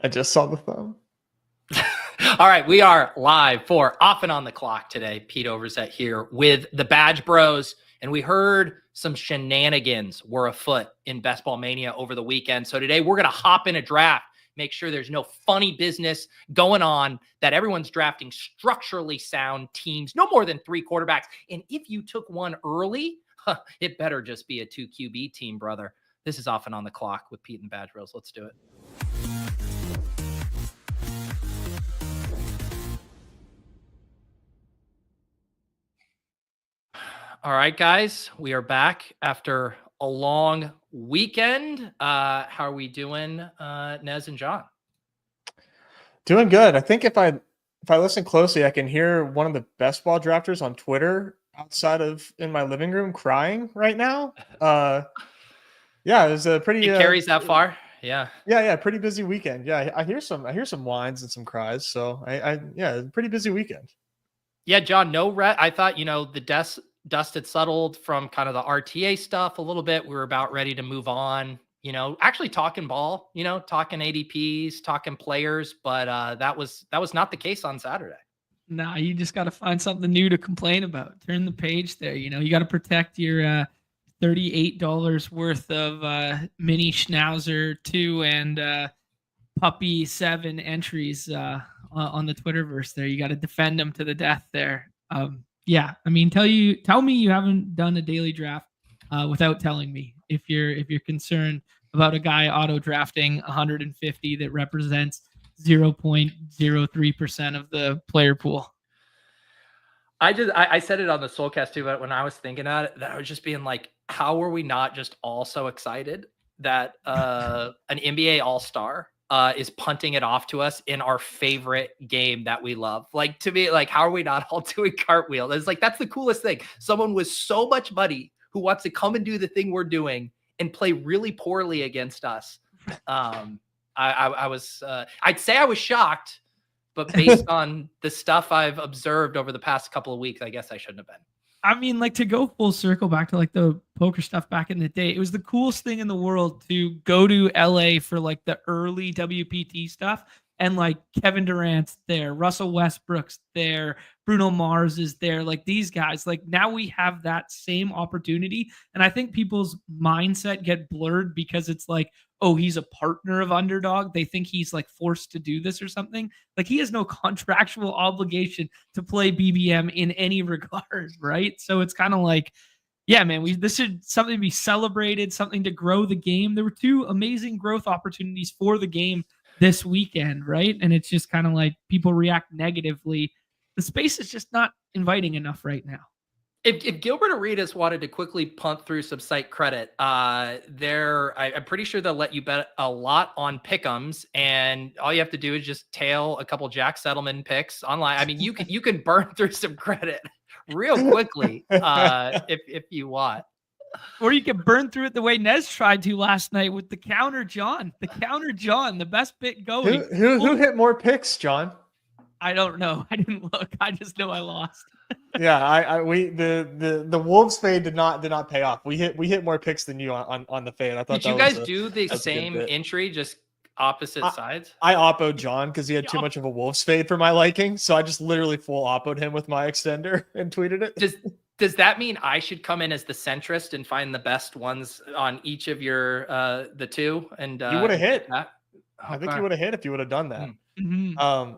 I just saw the thumb. All right, we are live for Off and On the Clock today. Pete Overzet here with the Badge Bros, and we heard some shenanigans were afoot in Ball Mania over the weekend. So today we're going to hop in a draft, make sure there's no funny business going on, that everyone's drafting structurally sound teams, no more than 3 quarterbacks. And if you took one early, it better just be a 2 QB team, brother. This is Off and On the Clock with Pete and Badge Bros. Let's do it. All right, guys, we are back after a long weekend. How are we doing, Nez and Jon? Doing good. I think if I listen closely, I can hear one of the best ball drafters on Twitter outside of in my living room crying right now. Yeah, it was a pretty. It carries that far. Yeah. Pretty busy weekend. Yeah, I hear some whines and some cries. So pretty busy weekend. Yeah, Jon, I thought, the dust had settled from kind of the RTA stuff a little bit. We were about ready to move on, actually talking ball, talking ADPs, talking players, but that was not the case on Saturday. Nah, you just got to find something new to complain about. Turn the page there. You got to protect your $38 worth of mini Schnauzer 2 and puppy 7 entries on the Twitterverse there. You got to defend them to the death there. Yeah, I mean, tell me you haven't done a daily draft without telling me if you're concerned about a guy auto drafting 150 that represents 0.03% of the player pool. I said it on the Soulcast too, but when I was thinking about it, that I was just being like, how were we not just all so excited that an NBA All-Star is punting it off to us in our favorite game that we love? Like, to me, like, how are we not all doing cartwheel? It's like, that's the coolest thing. Someone with so much money who wants to come and do the thing we're doing and play really poorly against us. I'd say I was shocked, but based on the stuff I've observed over the past couple of weeks, I guess I shouldn't have been. I mean, like, to go full circle back to like the poker stuff back in the day, it was the coolest thing in the world to go to LA for like the early WPT stuff. And like Kevin Durant's there, Russell Westbrook's there, Bruno Mars is there. Like, these guys, like, now we have that same opportunity. And I think people's mindset get blurred because it's like, oh, he's a partner of Underdog. They think he's like forced to do this or something. Like, he has no contractual obligation to play BBM in any regard, right? So it's kind of like, yeah, man, this should something be celebrated, something to grow the game. There were 2 amazing growth opportunities for the game this weekend, right? And it's just kind of like people react negatively. The space is just not inviting enough right now. If Gilbert Arenas wanted to quickly punt through some site credit, I'm pretty sure they'll let you bet a lot on pick'ems, and all you have to do is just tail a couple Jack Settleman picks online. I mean, you can burn through some credit real quickly if you want. Or you can burn through it the way Nez tried to last night with the counter Jon. The best bit going. Who hit more picks, Jon? I don't know. I didn't look. I just know I lost. Yeah, the Wolves fade did not pay off. We hit more picks than you on the fade. I thought. Did you guys do the same entry, just opposite sides? I oppoed Jon because he had too much of a Wolves fade for my liking, so I just literally full oppoed him with my extender and tweeted it. Does that mean I should come in as the centrist and find the best ones on each of your the 2? And you would have hit. That? I think you would have hit if you would have done that. Mm-hmm.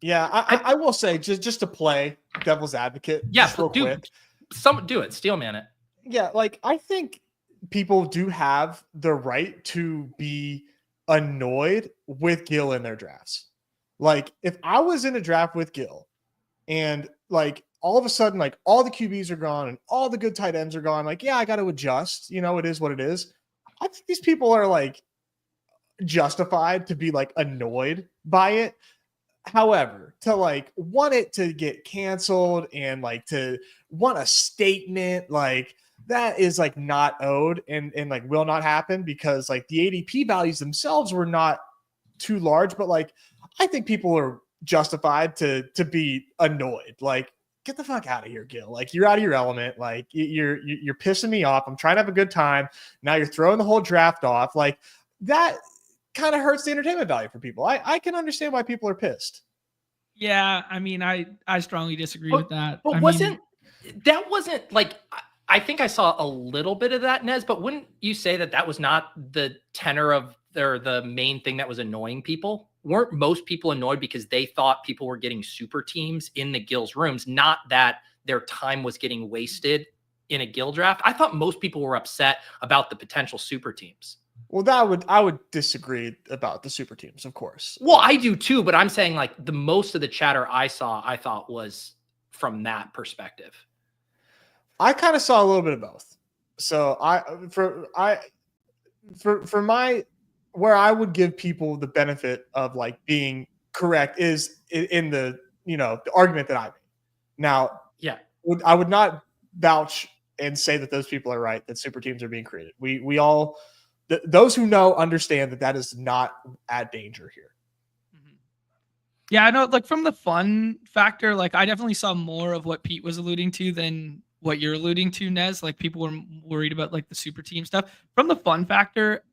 Yeah, I will say just to play devil's advocate. Yeah, real quick. Do it. Steelman it. Yeah, like, I think people do have the right to be annoyed with Gil in their drafts. Like, if I was in a draft with Gil and like all of a sudden, like, all the QBs are gone and all the good tight ends are gone, like, yeah, I got to adjust. It is what it is. I think these people are like justified to be like annoyed by it. However, to like want it to get canceled and like to want a statement, like, that is like not owed and like will not happen because like the ADP values themselves were not too large, but like I think people are justified to be annoyed. Like, get the fuck out of here, Gil. Like, you're out of your element. Like, you're pissing me off. I'm trying to have a good time. Now you're throwing the whole draft off. Like, that kind of hurts the entertainment value for people. I can understand why people are pissed. Yeah, I mean, I strongly disagree with that. But wasn't like, I think I saw a little bit of that, Nez, but wouldn't you say that was not the tenor of the main thing that was annoying people? Weren't most people annoyed because they thought people were getting super teams in the Gil's rooms, not that their time was getting wasted in a Gil draft? I thought most people were upset about the potential super teams. Well, I would disagree about the super teams, of course. Well, I do too, but I'm saying like the most of the chatter I saw, I thought was from that perspective. I kind of saw a little bit of both. So for my, where I would give people the benefit of like being correct is in the, the argument that I made. Now, yeah, I would not vouch and say that those people are right, that super teams are being created. We all, those who know understand that is not at danger here. Yeah, I know, like from the fun factor, like I definitely saw more of what Pete was alluding to than what you're alluding to, Nez. Like people were worried about like the super team stuff. From the fun factor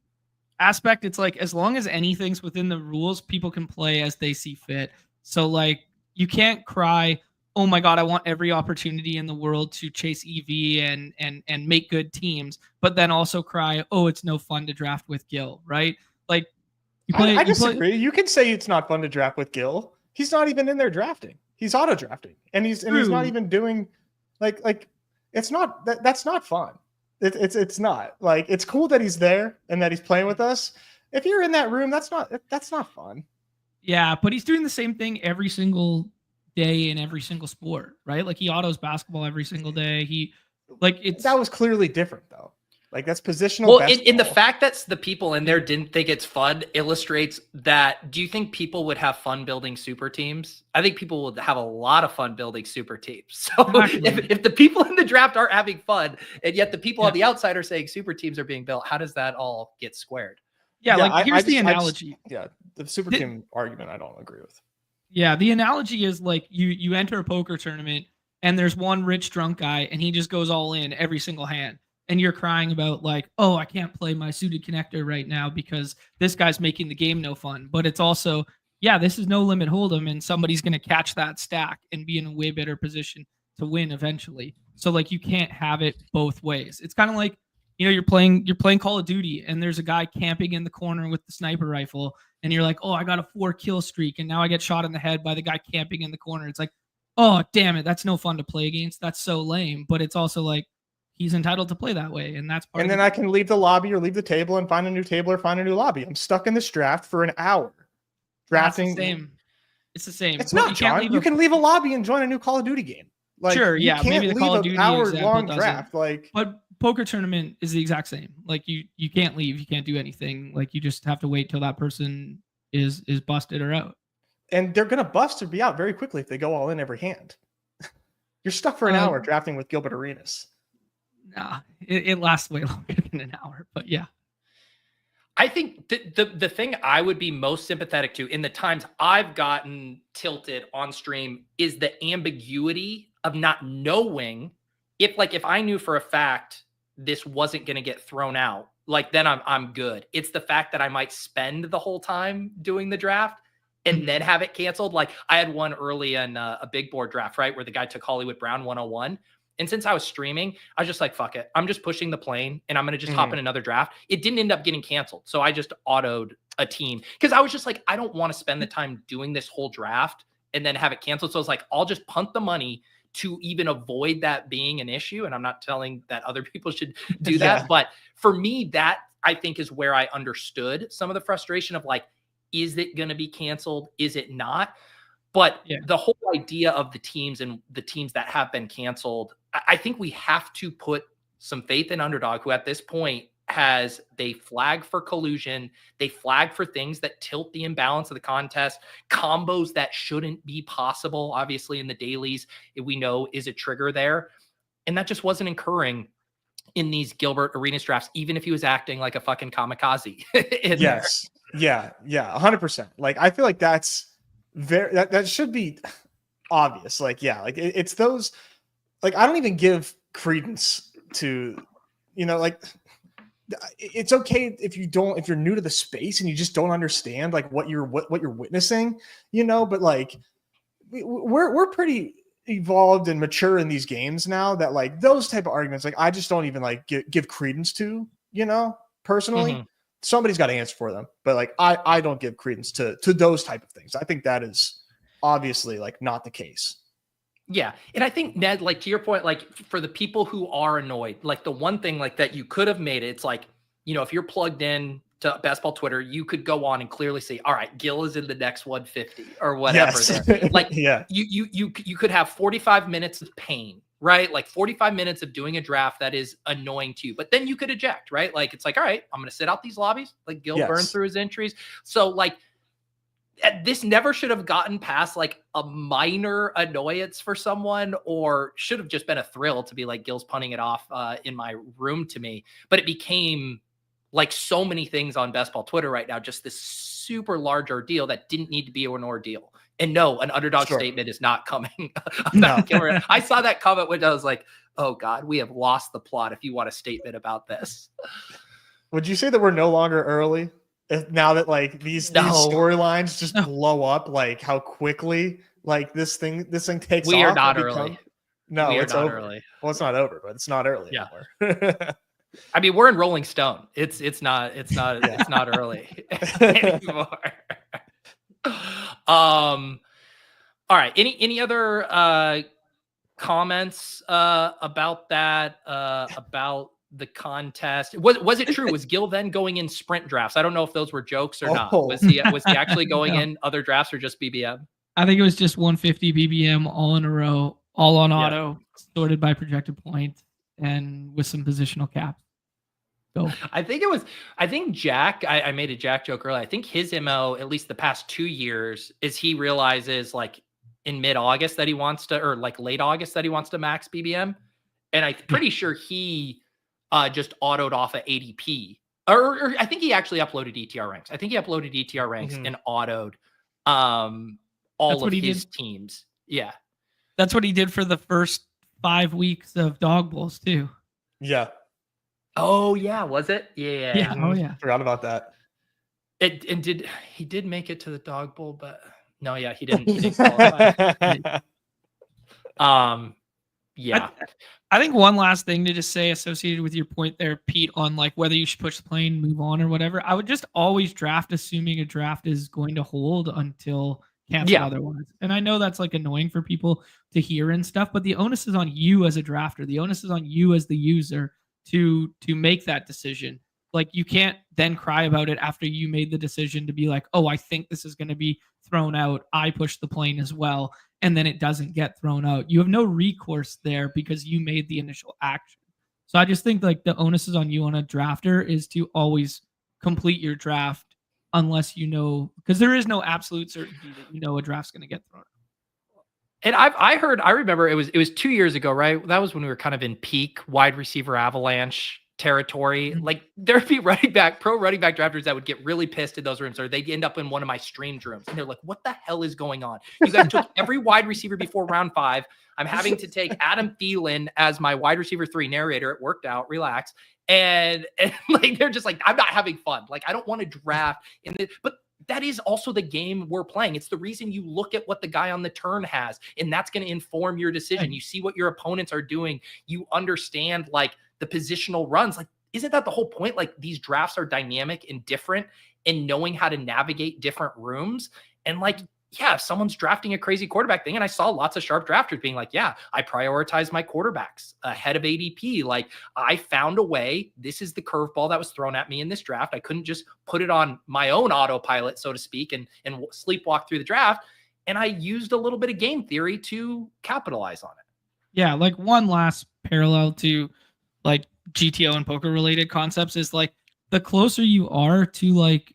aspect, it's like as long as anything's within the rules, people can play as they see fit. So like you can't cry, oh my God, I want every opportunity in the world to chase EV and make good teams, but then also cry, oh, it's no fun to draft with Gil, right? Like I disagree. You can say it's not fun to draft with Gil. He's not even in there drafting. He's auto drafting, and he's not even doing like it's not that's not fun. It's not like, it's cool that he's there and that he's playing with us. If you're in that room, that's not fun. Yeah, but he's doing the same thing every single day in every single sport, right? Like he autos basketball every single day. That was clearly different though. Like that's positional. Well, in the fact that the people in there didn't think it's fun illustrates that. Do you think people would have fun building super teams? I think people would have a lot of fun building super teams. So if the people in the draft aren't having fun, and yet the people on the outside are saying super teams are being built, how does that all get squared? Yeah, like here's the analogy. The super team argument I don't agree with. Yeah, the analogy is like you enter a poker tournament and there's one rich drunk guy and he just goes all in every single hand. And you're crying about like, oh, I can't play my suited connector right now because this guy's making the game no fun. But it's also, yeah, this is no limit hold'em, and somebody's going to catch that stack and be in a way better position to win eventually. So like, you can't have it both ways. It's kind of like, you're playing Call of Duty and there's a guy camping in the corner with the sniper rifle, and you're like, oh, I got a 4-kill streak, and now I get shot in the head by the guy camping in the corner. It's like, oh, damn it, that's no fun to play against. That's so lame. But it's also like, he's entitled to play that way, and that's part. And then I can leave the lobby or leave the table and find a new table or find a new lobby. I'm stuck in this draft for an hour. Drafting. It's the same. It's not, John. You can leave a lobby and join a new Call of Duty game. Like, sure, yeah. Maybe the Call of Duty hour-long draft. Like, but poker tournament is the exact same. Like you can't leave. You can't do anything. Like you just have to wait till that person is busted or out. And they're gonna bust or be out very quickly if they go all in every hand. You're stuck for an hour drafting with Gilbert Arenas. Nah, it lasts way longer than an hour, but yeah. I think the thing I would be most sympathetic to in the times I've gotten tilted on stream is the ambiguity of not knowing if I knew for a fact this wasn't going to get thrown out, like then I'm good. It's the fact that I might spend the whole time doing the draft and then have it canceled. Like I had one early in a big board draft, right, where the guy took Hollywood Brown 101. And since I was streaming, I was just like, fuck it. I'm just pushing the plane and I'm going to just hop in another draft. It didn't end up getting canceled. So I just autoed a team because I was just like, I don't want to spend the time doing this whole draft and then have it canceled. So I was like, I'll just punt the money to even avoid that being an issue. And I'm not telling that other people should do that. But for me, that I think is where I understood some of the frustration of like, is it going to be canceled? Is it not? But the whole idea of the teams and the teams that have been canceled, I think we have to put some faith in Underdog, who at this point they flag for collusion. They flag for things that tilt the imbalance of the contest, combos that shouldn't be possible. Obviously in the dailies, we know is a trigger there. And that just wasn't occurring in these Gilbert Arenas drafts, even if he was acting like a fucking kamikaze. Yes. Yeah. 100%. Like, I feel like that's that should be obvious. Like, it's those, like, I don't even give credence to, like it's okay if you're new to the space and you just don't understand like what you're witnessing, but like we're pretty evolved and mature in these games now that like those type of arguments, like I just don't even like give credence to, personally. Mhm. Somebody's got to answer for them, but like I don't give credence to those type of things. I think that is obviously like not the case. Yeah. And I think, Ned, like to your point, like for the people who are annoyed, like the one thing like that you could have made it, it's like, if you're plugged in to basketball Twitter, you could go on and clearly say, all right, Gil is in the next 150 or whatever. Yes. Like yeah, you could have 45 minutes of pain, right? Like 45 minutes of doing a draft that is annoying to you, but then you could eject, right? Like it's like, all right, I'm going to sit out these lobbies, like Gil burned through his entries. So like, this never should have gotten past like a minor annoyance for someone, or should have just been a thrill to be like Gil's punting it off in my room to me. But it became like so many things on Best Ball Twitter right now, just this super large ordeal that didn't need to be an ordeal. And no, an underdog statement is not coming. No. I saw that comment when I was like, oh God, we have lost the plot if you want a statement about this. Would you say that we're no longer early? Now that like these storylines just blow up, like how quickly like this thing takes off. We are not early. No, it's over. Early. Well, it's not over, but it's not early anymore. I mean, we're in Rolling Stone. It's not early anymore. All right. Any other comments about that? About the contest? Was it true? Was Gil then going in sprint drafts? I don't know if those were jokes or not. Was he actually going in other drafts or just BBM? I think it was just 150 BBM all in a row, all on auto, sorted by projected points, and with some positional caps. So I think Jack, I made a Jack joke earlier. I think his MO, at least the past 2 years, is he realizes like in mid-August that he wants to, or like late August that he wants to max BBM. And I'm pretty sure he just autoed off of ADP. Or I think he actually uploaded ETR ranks. I think he uploaded ETR ranks and autoed all of his teams. Yeah. That's what he did for the first 5 weeks of Dog Bowls too. Yeah. Oh yeah, was it? Yeah. Yeah. Oh yeah. Forgot about that. He did make it to the Dog Bowl, but no, yeah, he didn't qualify. Yeah. I think one last thing to just say associated with your point there, Pete, on like whether you should push the plane, move on or whatever. I would just always draft assuming a draft is going to hold until canceled otherwise. And I know that's like annoying for people to hear and stuff, but the onus is on you as a drafter. The onus is on you as the user to make that decision. Like you can't then cry about it after you made the decision to be like, oh, I think this is going to be thrown out. I pushed the plane as well. And then it doesn't get thrown out. You have no recourse there because you made the initial action. So I just think like the onus is on you on a drafter is to always complete your draft unless you know, because there is no absolute certainty that you know a draft's going to get thrown out. And I remember it was 2 years ago, right? That was when we were kind of in peak wide receiver avalanche territory. Mm-hmm. Like there'd be pro running back drafters that would get really pissed in those rooms, or they'd end up in one of my streamed rooms and they're like, what the hell is going on? You guys took every wide receiver before round 5. I'm having to take Adam Thielen as my wide receiver 3 narrator. It worked out. Relax. And like, they're just like, I'm not having fun. Like, I don't want to draft in this, but that is also the game we're playing. It's the reason you look at what the guy on the turn has, and that's going to inform your decision. You see what your opponents are doing. You understand like the positional runs. Like, isn't that the whole point? Like these drafts are dynamic and different, and knowing how to navigate different rooms. And like, yeah, if someone's drafting a crazy quarterback thing, and I saw lots of sharp drafters being like, yeah, I prioritize my quarterbacks ahead of ADP. Like I found a way. This is the curveball that was thrown at me in this draft. I couldn't just put it on my own autopilot, so to speak, and sleepwalk through the draft. And I used a little bit of game theory to capitalize on it. Yeah, like one last parallel to like GTO and poker related concepts is like the closer you are to like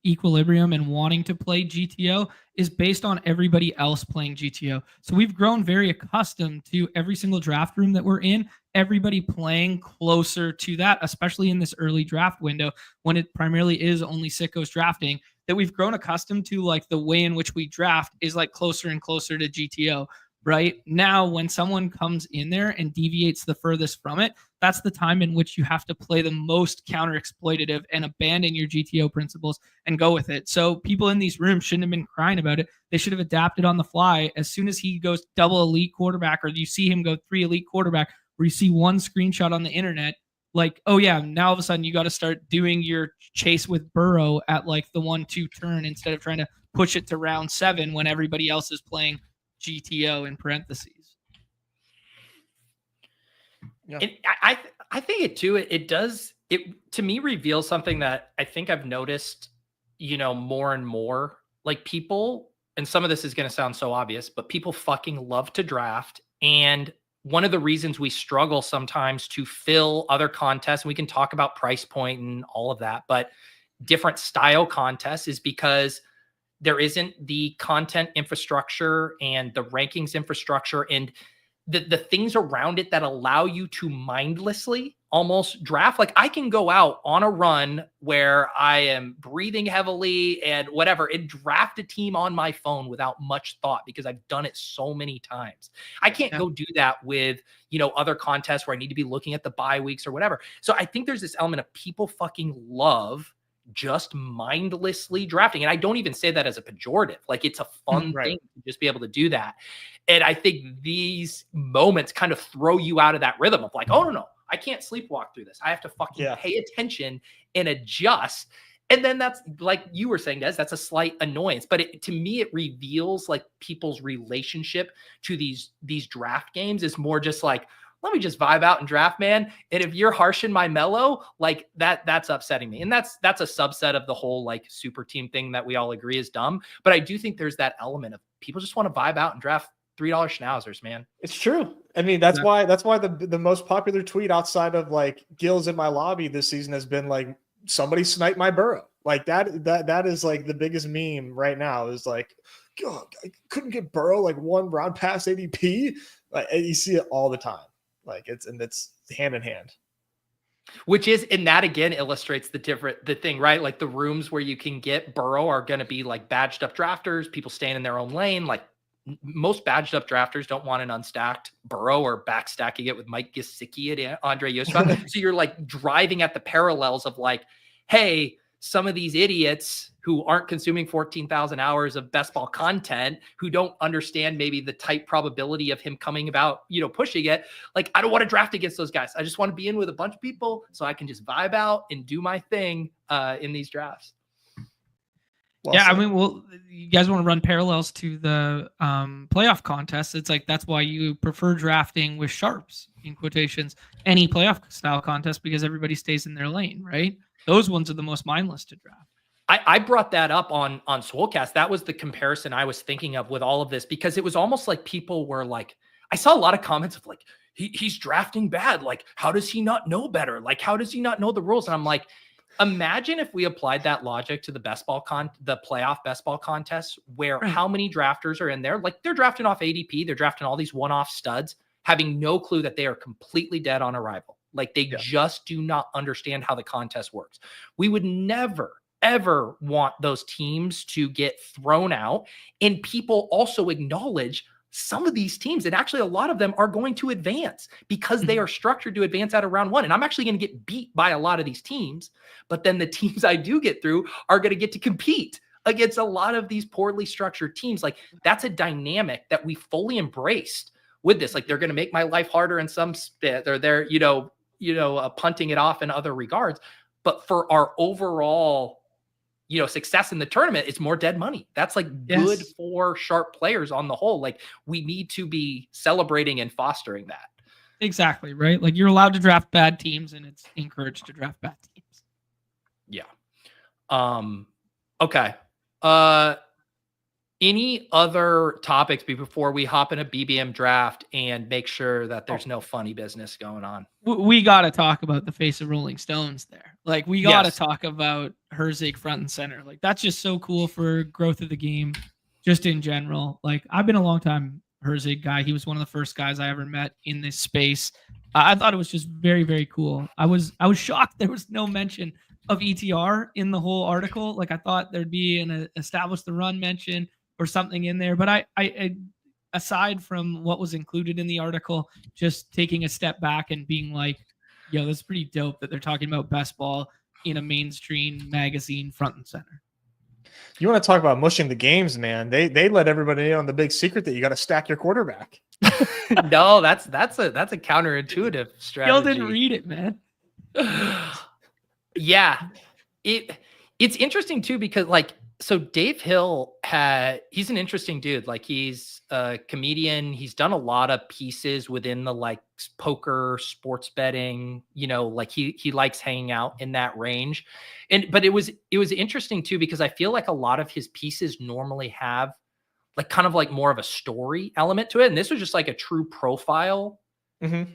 equilibrium and wanting to play GTO is based on everybody else playing GTO. So we've grown very accustomed to every single draft room that we're in, everybody playing closer to that, especially in this early draft window when it primarily is only sickos drafting, that we've grown accustomed to like the way in which we draft is like closer and closer to GTO. right? Now, when someone comes in there and deviates the furthest from it, that's the time in which you have to play the most counter exploitative and abandon your GTO principles and go with it. So people in these rooms shouldn't have been crying about it. They should have adapted on the fly. As soon as he goes double elite quarterback, or you see him go 3 elite quarterback, or you see one screenshot on the internet, like, oh yeah, now all of a sudden you got to start doing your chase with Burrow at like the 1-2 turn instead of trying to push it to round 7 when everybody else is playing GTO in parentheses. Yeah. I think it too. It does. It to me reveals something that I think I've noticed, more and more. Like people, and some of this is going to sound so obvious, but people fucking love to draft. And one of the reasons we struggle sometimes to fill other contests, and we can talk about price point and all of that, but different style contests is because there isn't the content infrastructure and the rankings infrastructure and the things around it that allow you to mindlessly almost draft. Like I can go out on a run where I am breathing heavily and whatever, and draft a team on my phone without much thought because I've done it so many times. I can't go do that with, other contests where I need to be looking at the bye weeks or whatever. So I think there's this element of people fucking love just mindlessly drafting. And I don't even say that as a pejorative. Like it's a fun thing to just be able to do that. And I think these moments kind of throw you out of that rhythm of like, oh no, I can't sleepwalk through this. I have to fucking pay attention and adjust. And then that's like you were saying, Nez, that's a slight annoyance. But to me, it reveals like people's relationship to these draft games is more just like, let me just vibe out and draft, man. And if you're harshing my mellow, like that's upsetting me. And that's a subset of the whole like super team thing that we all agree is dumb. But I do think there's that element of people just want to vibe out and draft $3 schnauzers, man. It's true. I mean, that's why the most popular tweet outside of like Gil's in my lobby this season has been like, somebody snipe my Burrow. Like that is like the biggest meme right now is like, God, I couldn't get Burrow like 1 round past ADP. Like, and you see it all the time. Like it's hand in hand. Which is, and that again illustrates the thing, right? Like the rooms where you can get Burrow are going to be like badged up drafters, people staying in their own lane. Like most badged up drafters don't want an unstacked Burrow or backstacking it with Mike Gesicki and Andre Yosef. So you're like driving at the parallels of like, hey, some of these idiots who aren't consuming 14,000 hours of best ball content, who don't understand maybe the tight probability of him coming about, pushing it. Like, I don't want to draft against those guys. I just want to be in with a bunch of people so I can just vibe out and do my thing in these drafts. Well, I mean, you guys want to run parallels to the playoff contest. It's like, that's why you prefer drafting with sharps, in quotations, any playoff style contest, because everybody stays in their lane, right? Those ones are the most mindless to draft. I brought that up on Swolecast. That was the comparison I was thinking of with all of this, because it was almost like people were like, I saw a lot of comments of like, he's drafting bad. Like, how does he not know better? Like, how does he not know the rules? And I'm like, imagine if we applied that logic to the the playoff best ball contests, where how many drafters are in there? Like they're drafting off ADP. They're drafting all these one-off studs, having no clue that they are completely dead on arrival. Like they just do not understand how the contest works. We would never, ever want those teams to get thrown out. And people also acknowledge some of these teams, and actually a lot of them are going to advance because they are structured to advance out of round 1. And I'm actually going to get beat by a lot of these teams, but then the teams I do get through are going to get to compete against a lot of these poorly structured teams. Like that's a dynamic that we fully embraced with this. Like they're going to make my life harder in some spit, or they're, punting it off in other regards. But for our overall, success in the tournament, it's more dead money. That's like good for sharp players on the whole. Like we need to be celebrating and fostering that. Exactly. Right. Like you're allowed to draft bad teams and it's encouraged to draft bad teams. Yeah. Okay. Any other topics before we hop in a BBM draft and make sure that there's no funny business going on? We got to talk about the face of Rolling Stones there. Like we got to talk about Herzig front and center. Like that's just so cool for growth of the game, just in general. Like I've been a long time Herzig guy. He was one of the first guys I ever met in this space. I thought it was just very, very cool. I was shocked there was no mention of ETR in the whole article. Like I thought there'd be an establish the run mention or something in there, but I aside from what was included in the article, just taking a step back and being like, yo, this is pretty dope that they're talking about best ball in a mainstream magazine front and center. You want to talk about mushing the games, man? They let everybody in on the big secret that you got to stack your quarterback. No, that's a counterintuitive strategy. Gil didn't read it, man. Yeah, it's interesting too, because like, so Dave Hill he's an interesting dude. Like, he's a comedian. He's done a lot of pieces within the like poker, sports betting, like he likes hanging out in that range. But it was interesting too, because I feel like a lot of his pieces normally have like kind of like more of a story element to it. And this was just like a true profile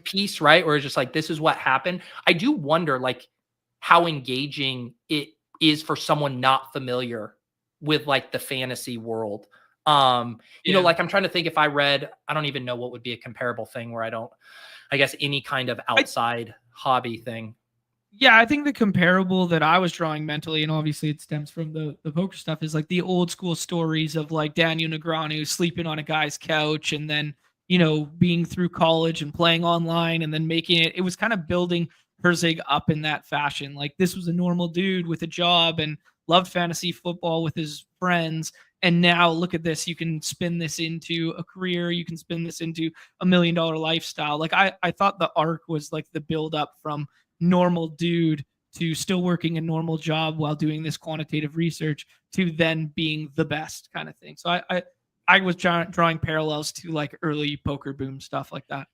piece, right? Or just like, this is what happened. I do wonder like how engaging it is for someone not familiar with like the fantasy world. Like I'm trying to think if I read, I don't even know what would be a comparable thing where I guess any kind of outside hobby thing. Yeah, I think the comparable that I was drawing mentally, and obviously it stems from the poker stuff, is like the old school stories of like Daniel Negreanu sleeping on a guy's couch and then, being through college and playing online and then making it. It was kind of building Herzig up in that fashion. Like, this was a normal dude with a job and loved fantasy football with his friends. And now look at this. You can spin this into a career. You can spin this into $1 million lifestyle. Like, I thought the arc was like the build up from normal dude to still working a normal job while doing this quantitative research to then being the best kind of thing. So I was drawing parallels to like early poker boom stuff like that.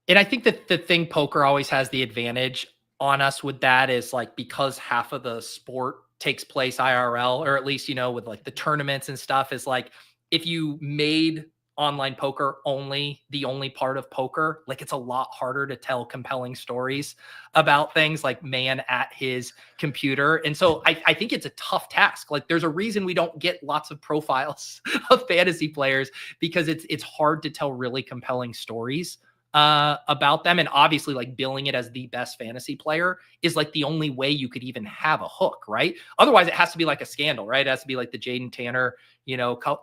And I think that the thing poker always has the advantage on us with that is like, because half of the sport takes place IRL, or at least, with like the tournaments and stuff, is like, if you made online poker the only part of poker, like, it's a lot harder to tell compelling stories about things like man at his computer. And so I think it's a tough task. Like, there's a reason we don't get lots of profiles of fantasy players, because it's hard to tell really compelling stories about them. And obviously, like, billing it as the best fantasy player is like the only way you could even have a hook, right? Otherwise it has to be like a scandal, right? It has to be like the Jaden Tanner,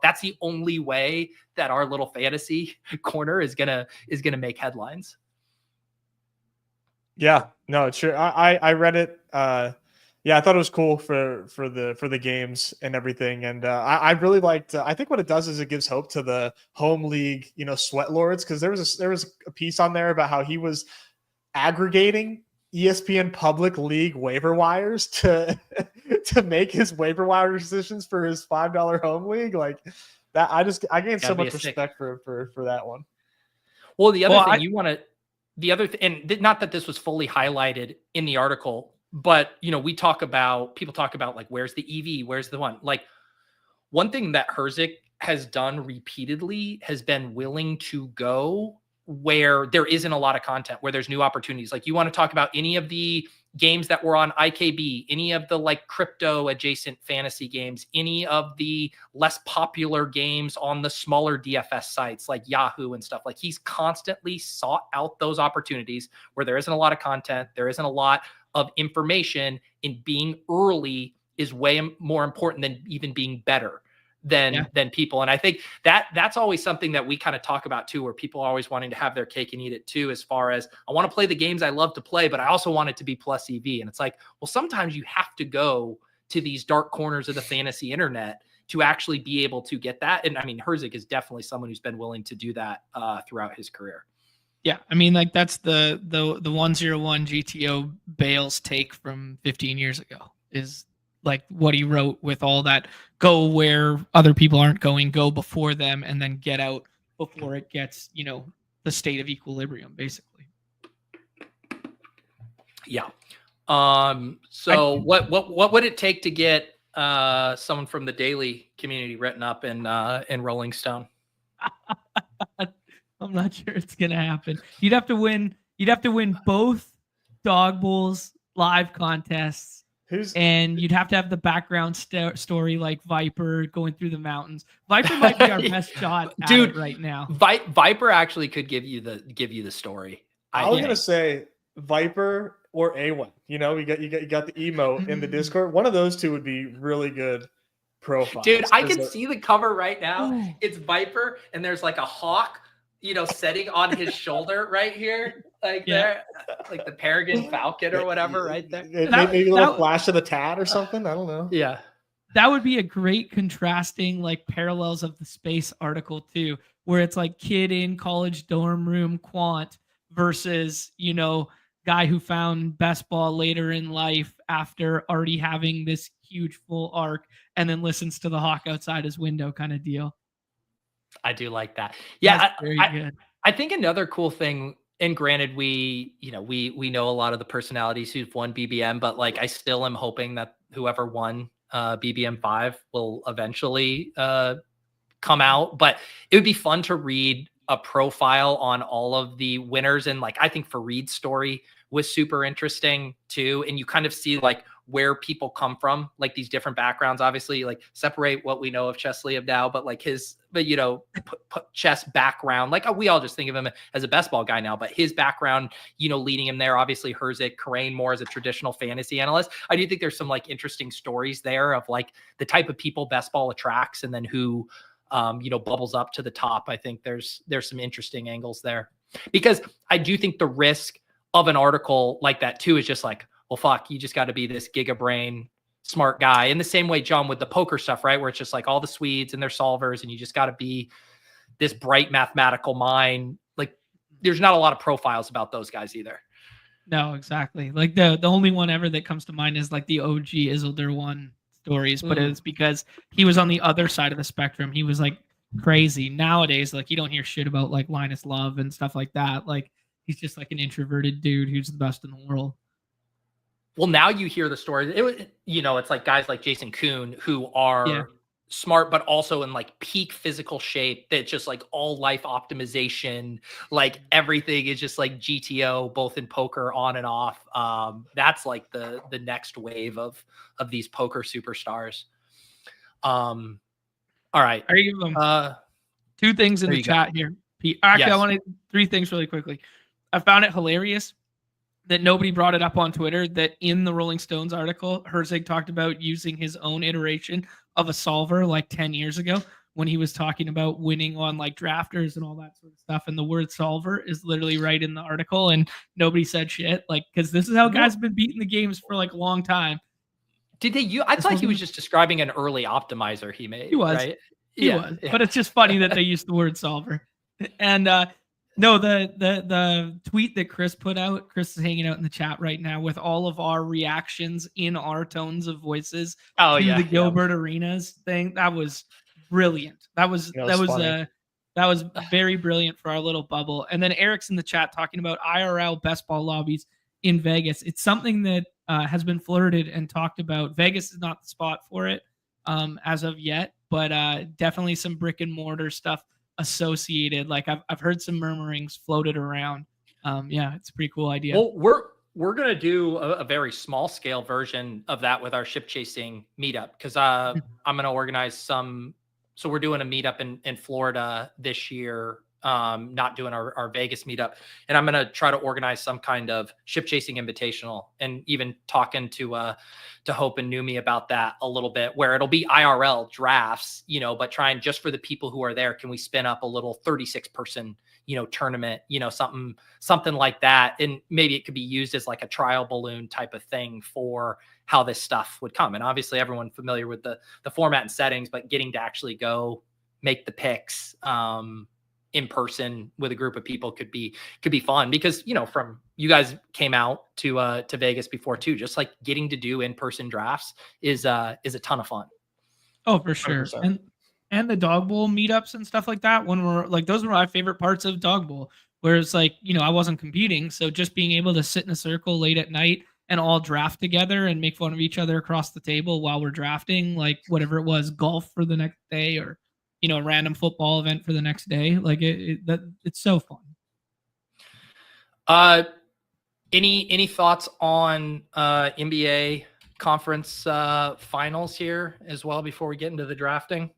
that's the only way that our little fantasy corner is gonna make headlines. Yeah, no, it's true. I read it. Yeah, I thought it was cool for the games and everything. And I really liked, I think what it does is it gives hope to the home league, sweat lords. Cause there was a piece on there about how he was aggregating ESPN public league waiver wires to make his waiver wire decisions for his $5 home league. Like that. I gained so much respect for that one. Well, the other thing and not that this was fully highlighted in the article, but people talk about like, where's the EV? Where's the one? Like, one thing that Herzig has done repeatedly has been willing to go where there isn't a lot of content, where there's new opportunities. Like, you want to talk about any of the games that were on IKB, any of the like crypto adjacent fantasy games, any of the less popular games on the smaller DFS sites like Yahoo and stuff. Like, he's constantly sought out those opportunities where there isn't a lot of content, there isn't a lot of information, in being early is way more important than even being better than people. And I think that's always something that we kind of talk about too, where people are always wanting to have their cake and eat it too, as far as, I want to play the games I love to play, but I also want it to be plus EV. And it's like, well, sometimes you have to go to these dark corners of the fantasy internet to actually be able to get that. And I mean, Herzig is definitely someone who's been willing to do that throughout his career. Yeah, I mean, like, that's the 101 GTO Bales take from 15 years ago, is like what he wrote with all that, go where other people aren't going, go before them, and then get out before it gets, the state of equilibrium, basically. Yeah. So what would it take to get someone from the Daily community written up in Rolling Stone? I'm not sure it's gonna happen. You'd have to win both Dog Bowls live contests. And you'd have to have the background story, like Viper going through the mountains. Viper might be our best shot at it right now. Viper actually could give you the story. I was gonna say Viper or A1. You got the emo in the Discord. One of those two would be really good profiles. Dude, I can see the cover right now. It's Viper, and there's like a hawk, setting on his shoulder right here, like there, like the Peregrine Falcon or whatever, right there. Maybe a little flash of the tat or something. I don't know. Yeah. That would be a great contrasting like parallels of the space article too, where it's like kid in college dorm room quant versus, guy who found best ball later in life after already having this huge full arc and then listens to the hawk outside his window kind of deal. I do like that. Yeah. Very good. I think another cool thing, and granted, we know a lot of the personalities who've won BBM, but like, I still am hoping that whoever won BBM5 will eventually come out, but it would be fun to read a profile on all of the winners. And like, I think Fareed's story was super interesting too. And you kind of see like where people come from, like these different backgrounds, obviously like separate what we know of Chesley of now, but like chess background, like we all just think of him as a best ball guy now, but his background, leading him there, obviously Herzig, Karain more as a traditional fantasy analyst. I do think there's some like interesting stories there of like the type of people best ball attracts and then who, bubbles up to the top. I think there's some interesting angles there, because I do think the risk of an article like that too is just like, well, fuck, you just got to be this giga brain smart guy in the same way, John, with the poker stuff, right? Where it's just like all the Swedes and their solvers, and you just got to be this bright mathematical mind. Like there's not a lot of profiles about those guys either. No, exactly. Like the only one ever that comes to mind is like the OG Isildur one stories, but it's because he was on the other side of the spectrum. He was like crazy. Nowadays, like you don't hear shit about like Linus Love and stuff like that. Like he's just like an introverted dude who's the best in the world. Well, now you hear the story. It's like guys like Jason Kuhn who are smart, but also in like peak physical shape. That's just like all life optimization. Like everything is just like GTO, both in poker on and off. That's like the next wave of these poker superstars. All right. Are you two things in the chat here, Pete? Actually, I wanted 3 things really quickly. I found it hilarious that nobody brought it up on Twitter, that in the Rolling Stones article, Herzig talked about using his own iteration of a solver like 10 years ago when he was talking about winning on like drafters and all that sort of stuff. And the word solver is literally right in the article, and nobody said shit. Like, because this is how guys have been beating the games for like a long time. Did they? I thought he was just describing an early optimizer he made. He was. Right? He was. But it's just funny that they used the word solver. And no, the tweet that Chris put out, Chris is hanging out in the chat right now with all of our reactions in our tones of voices to the Gilbert Arenas thing. That was brilliant. That was very brilliant for our little bubble. And then Eric's in the chat talking about IRL best ball lobbies in Vegas. It's something that has been flirted and talked about. Vegas is not the spot for it as of yet, but definitely some brick and mortar stuff associated. Like I've heard some murmurings floated around. It's a pretty cool idea. Well, we're gonna do a very small scale version of that with our ship chasing meetup, because I'm gonna organize some. So we're doing a meetup in Florida this year. Not doing our Vegas meetup, and I'm gonna try to organize some kind of ship chasing invitational, and even talking to Hope and Numi about that a little bit, where it'll be IRL drafts, but trying just for the people who are there, can we spin up a little 36 person, tournament, something like that. And maybe it could be used as like a trial balloon type of thing for how this stuff would come. And obviously everyone familiar with the format and settings, but getting to actually go make the picks, in person with a group of people could be fun, because from you guys came out to Vegas before too, just like getting to do in-person drafts is a ton of fun. Oh, for sure. 100%. And the Dog Bowl meetups and stuff like that, when we're like, those were my favorite parts of Dog Bowl, where it's like, I wasn't competing, so just being able to sit in a circle late at night and all draft together and make fun of each other across the table while we're drafting, like whatever it was, golf for the next day, or a random football event for the next day. Like it's so fun. Any thoughts on NBA conference finals here as well before we get into the drafting?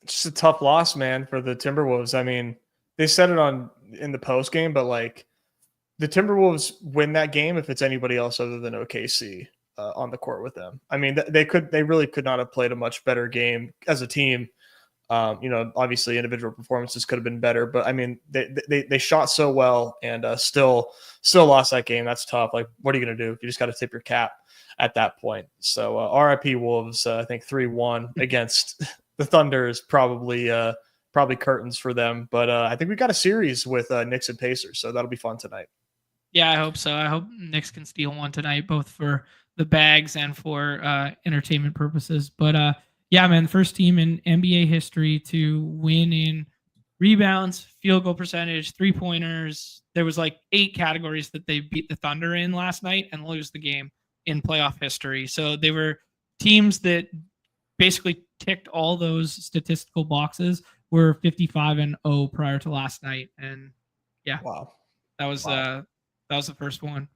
It's just a tough loss, man, for the Timberwolves. I mean, they said it in the post game, but like the Timberwolves win that game if it's anybody else other than OKC. on the court with them. I mean, they really could not have played a much better game as a team. Obviously individual performances could have been better, but I mean, they shot so well and still lost that game. That's tough. Like, what are you going to do? You just got to tip your cap at that point. So RIP Wolves, I think 3-1 against the Thunder is probably curtains for them. But I think we got a series with Knicks and Pacers, so that'll be fun tonight. Yeah, I hope so. I hope Knicks can steal one tonight, both for the bags and for entertainment purposes. But yeah, man, first team in NBA history to win in rebounds, field goal percentage, 3-pointers. There was like 8 categories that they beat the Thunder in last night and lose the game in playoff history. So they were teams that basically ticked all those statistical boxes, were 55-0 prior to last night. And yeah, wow, that was the first one.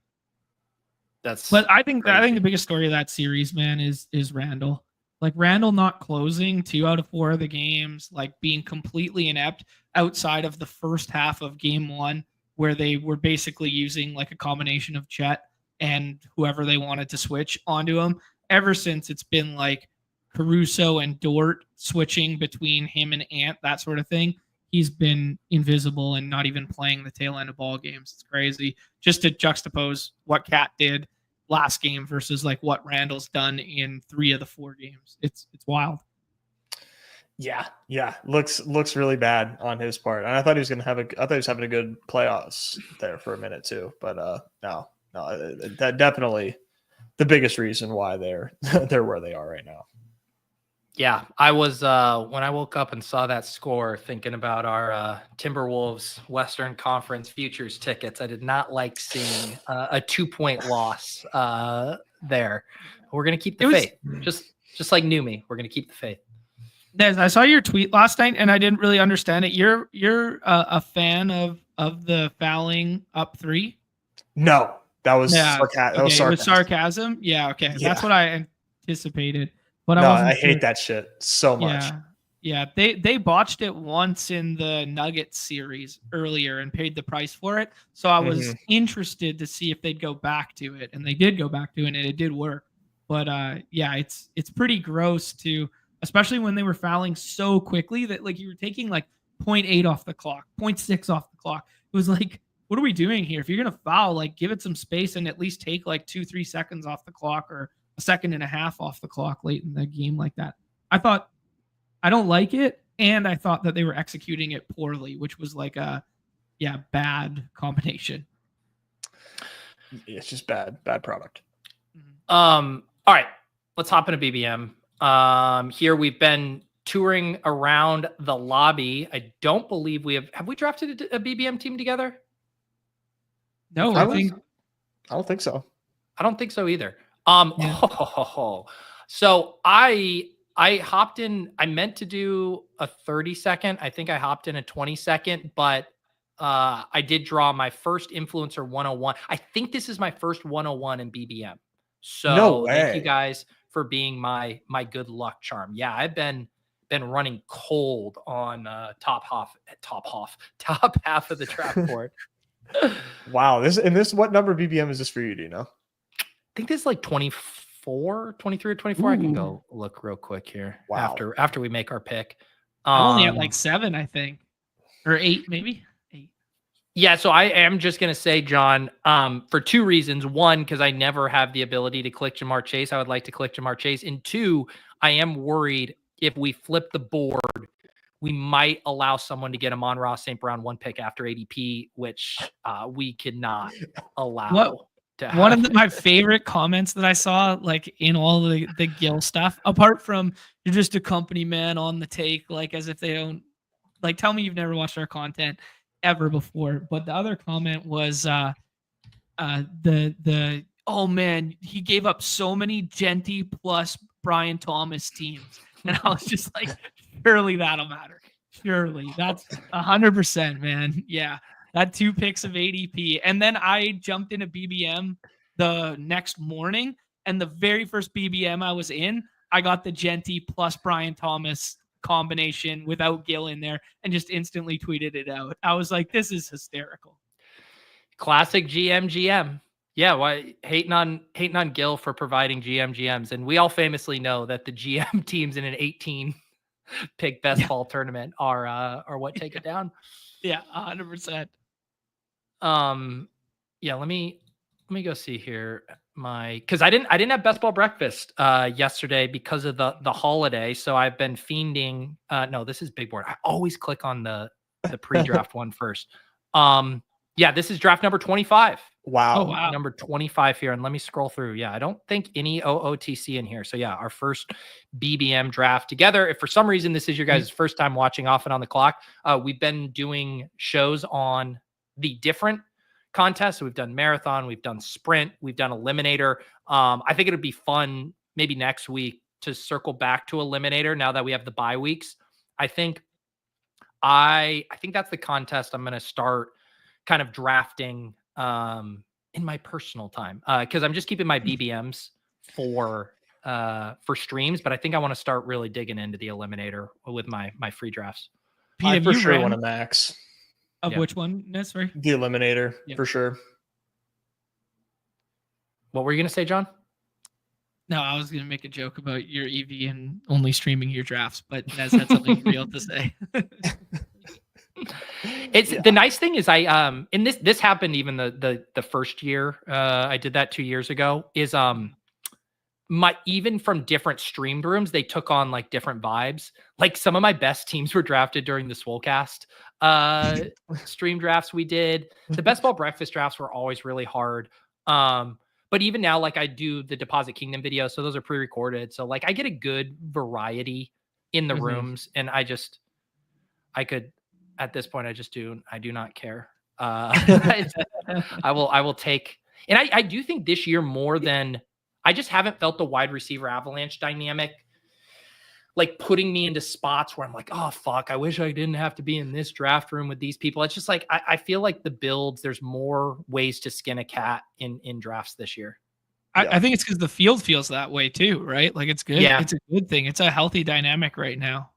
But I think the biggest story of that series, man, is Randall. Like, Randall not closing 2 out of 4 of the games, like being completely inept outside of the first half of game 1, where they were basically using like a combination of Chet and whoever they wanted to switch onto him. Ever since, it's been like Caruso and Dort switching between him and Ant, that sort of thing. He's been invisible and not even playing the tail end of ball games. It's crazy. Just to juxtapose what Cat did last game versus like what Randall's done in 3 of the 4 games. It's wild. Yeah. Looks really bad on his part. And I thought he was having a good playoffs there for a minute too. But no, that definitely the biggest reason why they're where they are right now. Yeah, I was when I woke up and saw that score, thinking about our Timberwolves Western Conference futures tickets. I did not like seeing a 2-point loss there. We're gonna keep the faith, just like Numi. We're gonna keep the faith. Nez, I saw your tweet last night and I didn't really understand it. You're a fan of the fouling up 3? No, that was sarcasm. Okay, with sarcasm. Yeah, okay, yeah. That's what I anticipated. But I hate that shit so much. Yeah. They botched it once in the Nuggets series earlier and paid the price for it. So I was interested to see if they'd go back to it, and they did go back to it, and it did work. But yeah, it's pretty gross to, especially when they were fouling so quickly that like you were taking like 0.8 off the clock, 0.6 off the clock. It was like, what are we doing here? If you're gonna foul, like give it some space and at least take like 2-3 seconds off the clock, or a second and a half off the clock late in the game like that. I don't like it, and I thought that they were executing it poorly, which was like a bad combination. It's just bad product. All right, let's hop into BBM. Here we've been touring around the lobby. I don't believe have we drafted a BBM team together? No, I don't think so. I don't think so either. So I hopped in. I meant to do a 30-second. I think I hopped in a 20-second, but I did draw my first influencer 101. I think this is my first 101 in BBM. So no way. Thank you guys for being my good luck charm. Yeah, I've been running cold on top half of the draft board. Wow. This what number BBM is this for you? Do you know? I think this is like 24, 23 or 24. Ooh. I can go look real quick here. Wow. After we make our pick. I'm only at like 7, I think, or 8, maybe 8. Yeah. So I am just going to say, John, for 2 reasons. 1, because I never have the ability to click Jamar Chase. I would like to click Jamar Chase. And 2, I am worried if we flip the board, we might allow someone to get Amon-Ra St. Brown 1 pick after ADP, which we cannot allow. One of my favorite comments that I saw, like in all the Gil stuff, apart from you're just a company man on the take, like as if they don't, like, tell me you've never watched our content ever before. But the other comment was oh man, he gave up so many Genty plus Brian Thomas teams, and I was just like, surely that'll matter. Surely that's 100%, man. Yeah. That 2 picks of ADP. And then I jumped into BBM the next morning. And the very first BBM I was in, I got the Genty plus Brian Thomas combination without Gil in there and just instantly tweeted it out. I was like, this is hysterical. Classic GM. Yeah, why hating on Gil for providing GMs, and we all famously know that the GM teams in an 18 pick best ball tournament are what take it down. Yeah, 100%. Yeah, let me go see here. Because I didn't have best ball breakfast yesterday because of the holiday, so I've been fiending. No, this is big board. I always click on the pre-draft one first. Yeah, this is draft number 25. Wow. Oh, wow. Number 25 here. And let me scroll through. Yeah, I don't think any OOTC in here. So yeah, our first BBM draft together. If for some reason this is your guys' first time watching Off and on the Clock, we've been doing shows on the different contests. So we've done marathon, we've done sprint, we've done eliminator. I think it'd be fun maybe next week to circle back to eliminator now that we have the bye weeks. I think that's the contest I'm going to start kind of drafting in my personal time because I'm just keeping my BBMs for streams, but I think I want to start really digging into the eliminator with my free drafts. Pete, I have for you sure ran want to max of Yeah. which one? That's right. the eliminator Yeah. for sure. What were you going to say, John? No, I was going to make a joke about your EV and only streaming your drafts, but Nez had something real to say. It's the nice thing is I in this happened even the first year I did that 2 years ago is even from different streamed rooms they took on like different vibes. Like some of my best teams were drafted during the Swolecast stream drafts we did. The best ball breakfast drafts were always really hard. But even now, like I do the Deposit Kingdom videos, so those are pre-recorded. So like I get a good variety in the rooms, and I could at this point I do not care. I will take, and I do think this year more than I just haven't felt the wide receiver avalanche dynamic like putting me into spots where I'm like, oh fuck, I wish I didn't have to be in this draft room with these people. It's just like I feel like the builds, there's more ways to skin a cat in drafts this year. I think it's because the field feels that way too, right? Like it's good. Yeah. It's a good thing. It's a healthy dynamic right now.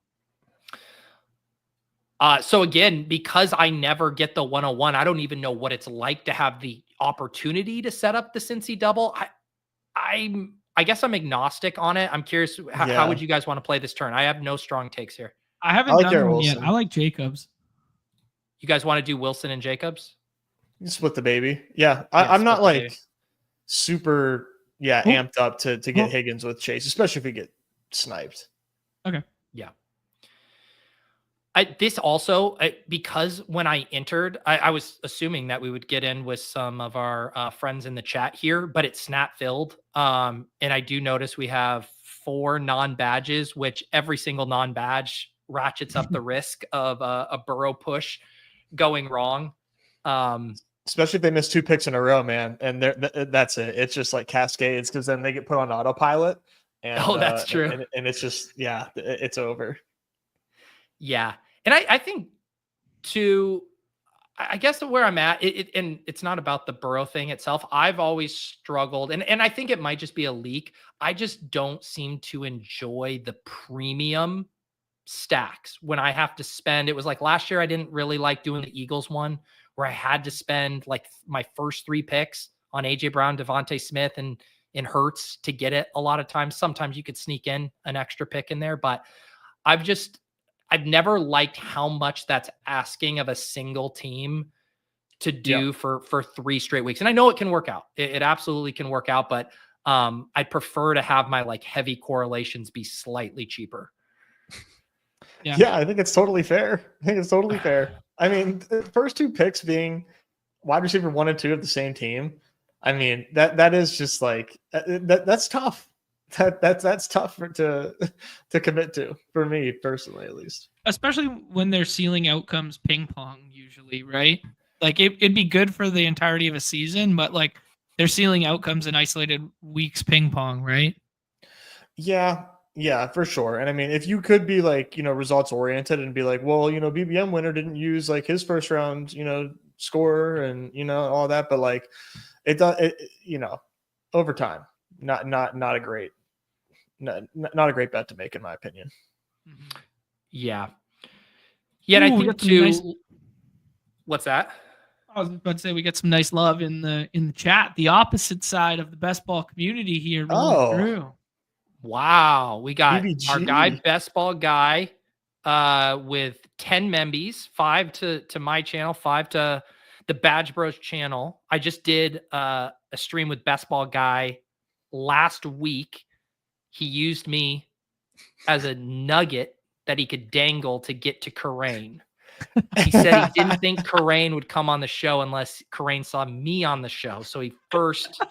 So again, because I never get the 101, I don't even know what it's like to have the opportunity to set up the Cincy double. I guess I'm agnostic on it. I'm curious, how would you guys want to play this turn? I have no strong takes here. I haven't done one yet. I like Jacobs. You guys want to do Wilson and Jacobs? You split the baby. Yeah. I'm not like super amped up to get Higgins with Chase, especially if we get sniped. Okay. Yeah. This also, because when I entered, I was assuming that we would get in with some of our friends in the chat here, but it's snap filled. And I do notice we have 4 non-badges, which every single non-badge ratchets up the risk of a Burrow push going wrong. Especially if they miss 2 picks in a row, man. And that's it. It's just like cascades because then they get put on autopilot. And, that's true. And it's just, it's over. Yeah. And I think I guess where I'm at, and it's not about the Burrow thing itself. I've always struggled, and I think it might just be a leak. I just don't seem to enjoy the premium stacks when I have to spend. It was like last year, I didn't really like doing the Eagles one where I had to spend like my first 3 picks on AJ Brown, Devontae Smith, and Hurts to get it. A lot of times, sometimes you could sneak in an extra pick in there, but I've never liked how much that's asking of a single team to do for 3 straight weeks. And I know it can work out. It absolutely can work out, but I'd prefer to have my like heavy correlations be slightly cheaper. Yeah, I think it's totally fair. I mean, the first 2 picks being wide receiver 1 and 2 of the same team. I mean, that is just like that's tough. That's tough to commit to, for me personally, at least. Especially when they're ceiling outcomes ping pong usually, right? Like it'd be good for the entirety of a season, but like they're ceiling outcomes in isolated weeks ping pong, right? Yeah, for sure. And I mean, if you could be like, results oriented and be like, well, BBM winner didn't use like his first round, score and, all that, but like it does, over time, not a great bet to make, in my opinion. Yeah. Yeah. And I think too. What's that? I was about to say we get some nice love in the chat. The opposite side of the best ball community here rolling through. Wow. We got BBG. our guy, Best Ball Guy, with 10 membies, 5 to my channel, 5 to the Badge Bros channel. I just did a stream with Best Ball Guy last week. He used me as a nugget that he could dangle to get to Karain. He said he didn't think Karain would come on the show unless Karain saw me on the show. So he first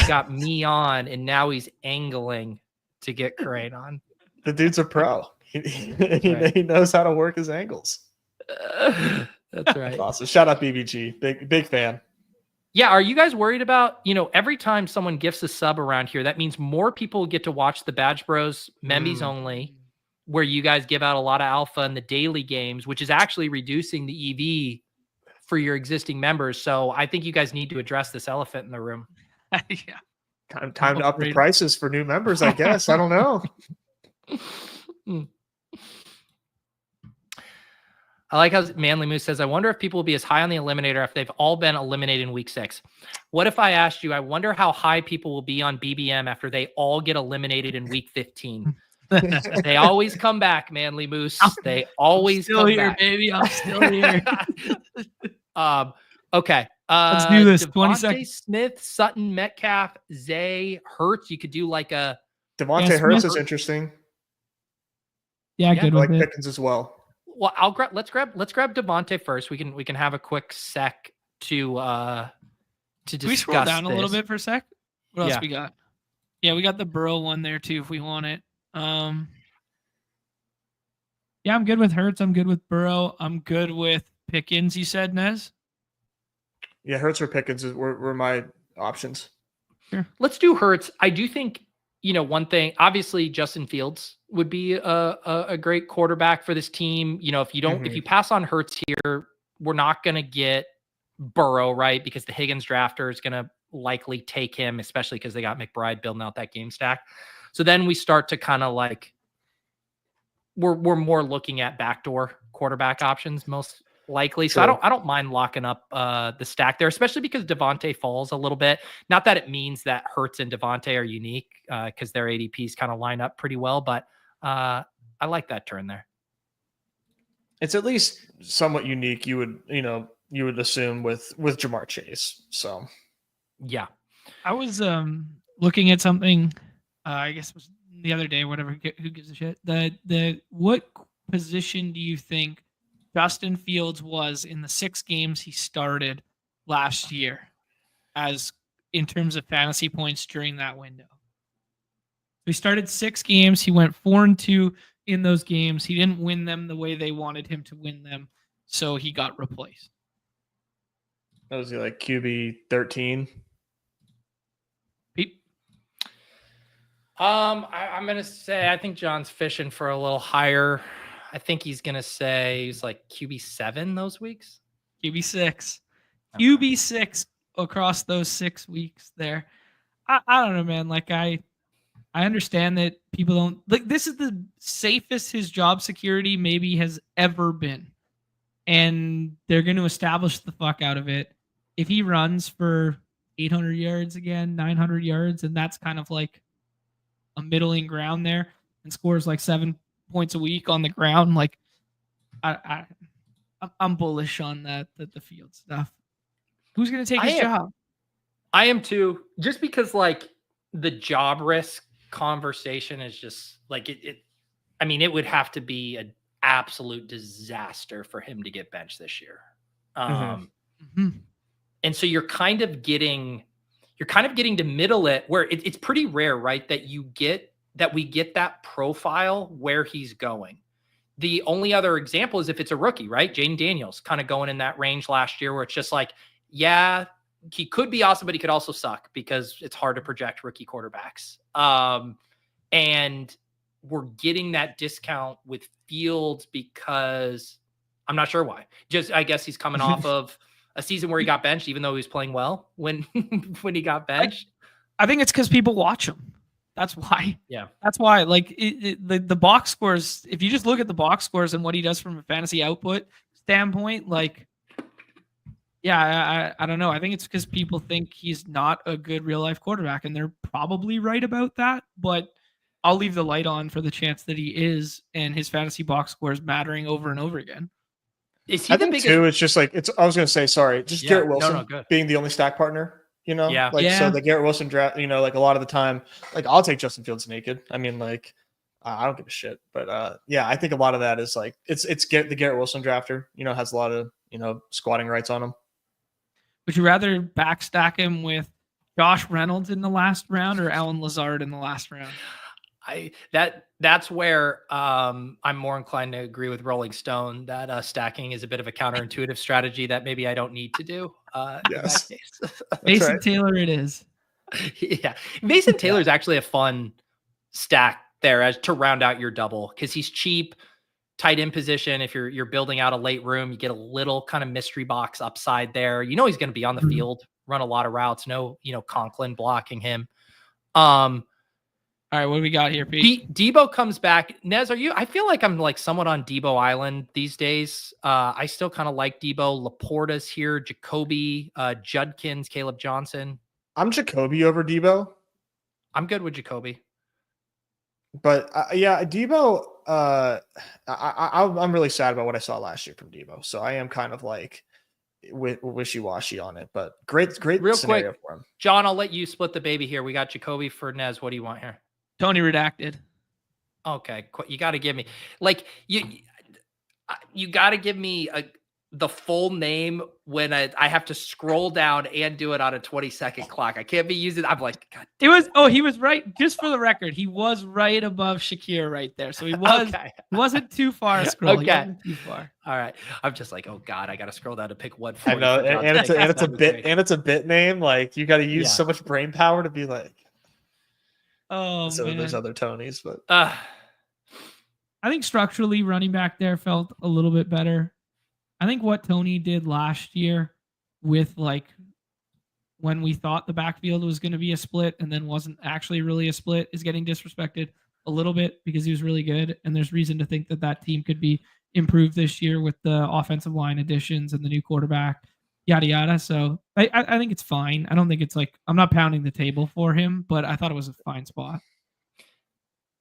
got me on, and now he's angling to get Karain on. The dude's a pro. He knows how to work his angles. That's right. That's awesome. Shout out BBG. Big fan. Yeah. Are you guys worried about, every time someone gifts a sub around here, that means more people get to watch the Badge Bros Membies only, where you guys give out a lot of alpha in the daily games, which is actually reducing the EV for your existing members. So I think you guys need to address this elephant in the room. Yeah. Time to up the prices for new members, I guess. I don't know. I like how Manly Moose says, I wonder if people will be as high on the eliminator if they've all been eliminated in week 6. What if I asked you, I wonder how high people will be on BBM after they all get eliminated in week 15? They always come back, Manly Moose. They always still come here, back. baby. I'm still here. Okay. Let's do this. 20 Devontae seconds. Smith, Sutton, Metcalf, Zay, Hurts. You could do like a Devontae Hurts is interesting. Yeah, good I with like it. Pickens as well. Well, let's grab Devontae first. We can have a quick sec to discuss. Can we scroll down a little bit for a sec? What else Yeah. we got? Yeah, we got the Burrow one there too if we want it. Yeah, I'm good with Hurts. I'm good with Burrow. I'm good with Pickens, you said, Nez? Yeah, Hurts or Pickens were my options. Sure. Let's do Hurts. I do think, one thing, obviously Justin Fields would be a great quarterback for this team. If you pass on Hurts here, we're not going to get Burrow, right? Because the Higgins drafter is going to likely take him, especially because they got McBride building out that game stack. So then we start to kind of like, we're more looking at backdoor quarterback options most likely. So I don't mind locking up the stack there, especially because Devontae falls a little bit. Not that it means that Hurts and Devontae are unique because their ADPs kind of line up pretty well, but I like that turn there. It's at least somewhat unique. You would assume with Jamar Chase. So yeah, I was looking at something. I guess it was the other day. Whatever. Who gives a shit? What position do you think Justin Fields was in the 6 games he started last year, as in terms of fantasy points during that window? He started 6 games. He went 4-2 in those games. He didn't win them the way they wanted him to win them, so he got replaced. That was like QB 13. Pete? I'm gonna say I think John's fishing for a little higher. I think he's gonna say he's like QB 7 those weeks. QB 6. Okay. QB 6 across those 6 weeks there. I don't know, man. Like I understand that people don't like, this is the safest his job security maybe has ever been. And they're going to establish the fuck out of it. If he runs for 800 yards again, 900 yards, and that's kind of like a middling ground there, and scores like 7 points a week on the ground, like I'm bullish on that the field stuff. Who's going to take his job? I am too, just because like the job risk conversation is just like it it would have to be an absolute disaster for him to get benched this year. And so you're kind of getting to middle it where it's pretty rare, right? That we get that profile where he's going. The only other example is if it's a rookie, right? Jaden Daniels kind of going in that range last year where it's just like, yeah, he could be awesome, but he could also suck because it's hard to project rookie quarterbacks. And we're getting that discount with Fields because I'm not sure why. Just, I guess he's coming off of a season where he got benched, even though he was playing well when he got benched. I think it's because people watch him. That's why. Yeah. That's why. Like the box scores, if you just look at the box scores and what he does from a fantasy output standpoint, like Yeah, I don't know. I think it's because people think he's not a good real life quarterback, and they're probably right about that. But I'll leave the light on for the chance that he is, and his fantasy box scores mattering over and over again. Is he I the think biggest? too, it's just like I was gonna say, sorry, just Yeah, Garrett no, Wilson good. being the only stack partner. Yeah. So the Garrett Wilson draft, like a lot of the time, like I'll take Justin Fields naked. I mean, like I don't give a shit. But yeah, I think a lot of that is like it's get the Garrett Wilson drafter, has a lot of, squatting rights on him. Would you rather backstack him with Josh Reynolds in the last round or Alan Lazard in the last round? That's where I'm more inclined to agree with Rolling Stone that stacking is a bit of a counterintuitive strategy that maybe I don't need to do. Yes. In that case. Mason right. Taylor it is. Yeah. Mason Taylor is actually a fun stack there as to round out your double because he's cheap, tight end position. If you're building out a late room, you get a little kind of mystery box upside there. He's going to be on the field, run a lot of routes. No, Conklin blocking him. All right, what do we got here, Pete? Debo comes back. Nez, I feel like I'm like somewhat on Debo Island these days. I still kind of like Debo. Laporta's here, Jacoby, Judkins, Caleb Johnson. I'm Jacoby over Debo. I'm good with Jacoby. But yeah, Debo, I'm really sad about what I saw last year from Debo. So I am kind of like wishy-washy on it, but great Real scenario quick, for him. John, I'll let you split the baby here. We got Jacoby for Nez. What do you want here? Tony redacted. Okay, you got to give me you got to give me the full name when I have to scroll down and do it on a 20-second clock. I can't be using. I'm like, God. He was right. Just for the record, he was right above Shakir right there. So he was wasn't too far scroll. Okay, wasn't too far. All right. I'm just like, oh God, I got to scroll down to pick one. I know, and it's a bit name. Like you got to use so much brain power to be like. Oh, so man. There's other Tonys, but I think structurally running back there felt a little bit better. I think what Tony did last year with when we thought the backfield was going to be a split and then wasn't actually really a split is getting disrespected a little bit because he was really good. And there's reason to think that team could be improved this year with the offensive line additions and the new quarterback, yada, yada. So I think it's fine. I don't think it's I'm not pounding the table for him, but I thought it was a fine spot.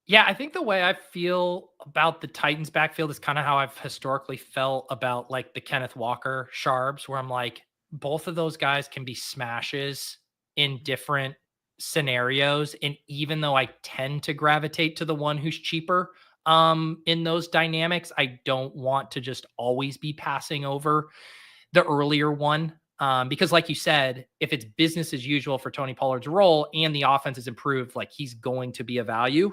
Yeah, I think the way I feel about the Titans backfield is kind of how I've historically felt about the Kenneth Walker Sharps, where I'm like, both of those guys can be smashes in different scenarios. And even though I tend to gravitate to the one who's cheaper in those dynamics, I don't want to just always be passing over the earlier one. Because like you said, if it's business as usual for Tony Pollard's role and the offense is improved, he's going to be a value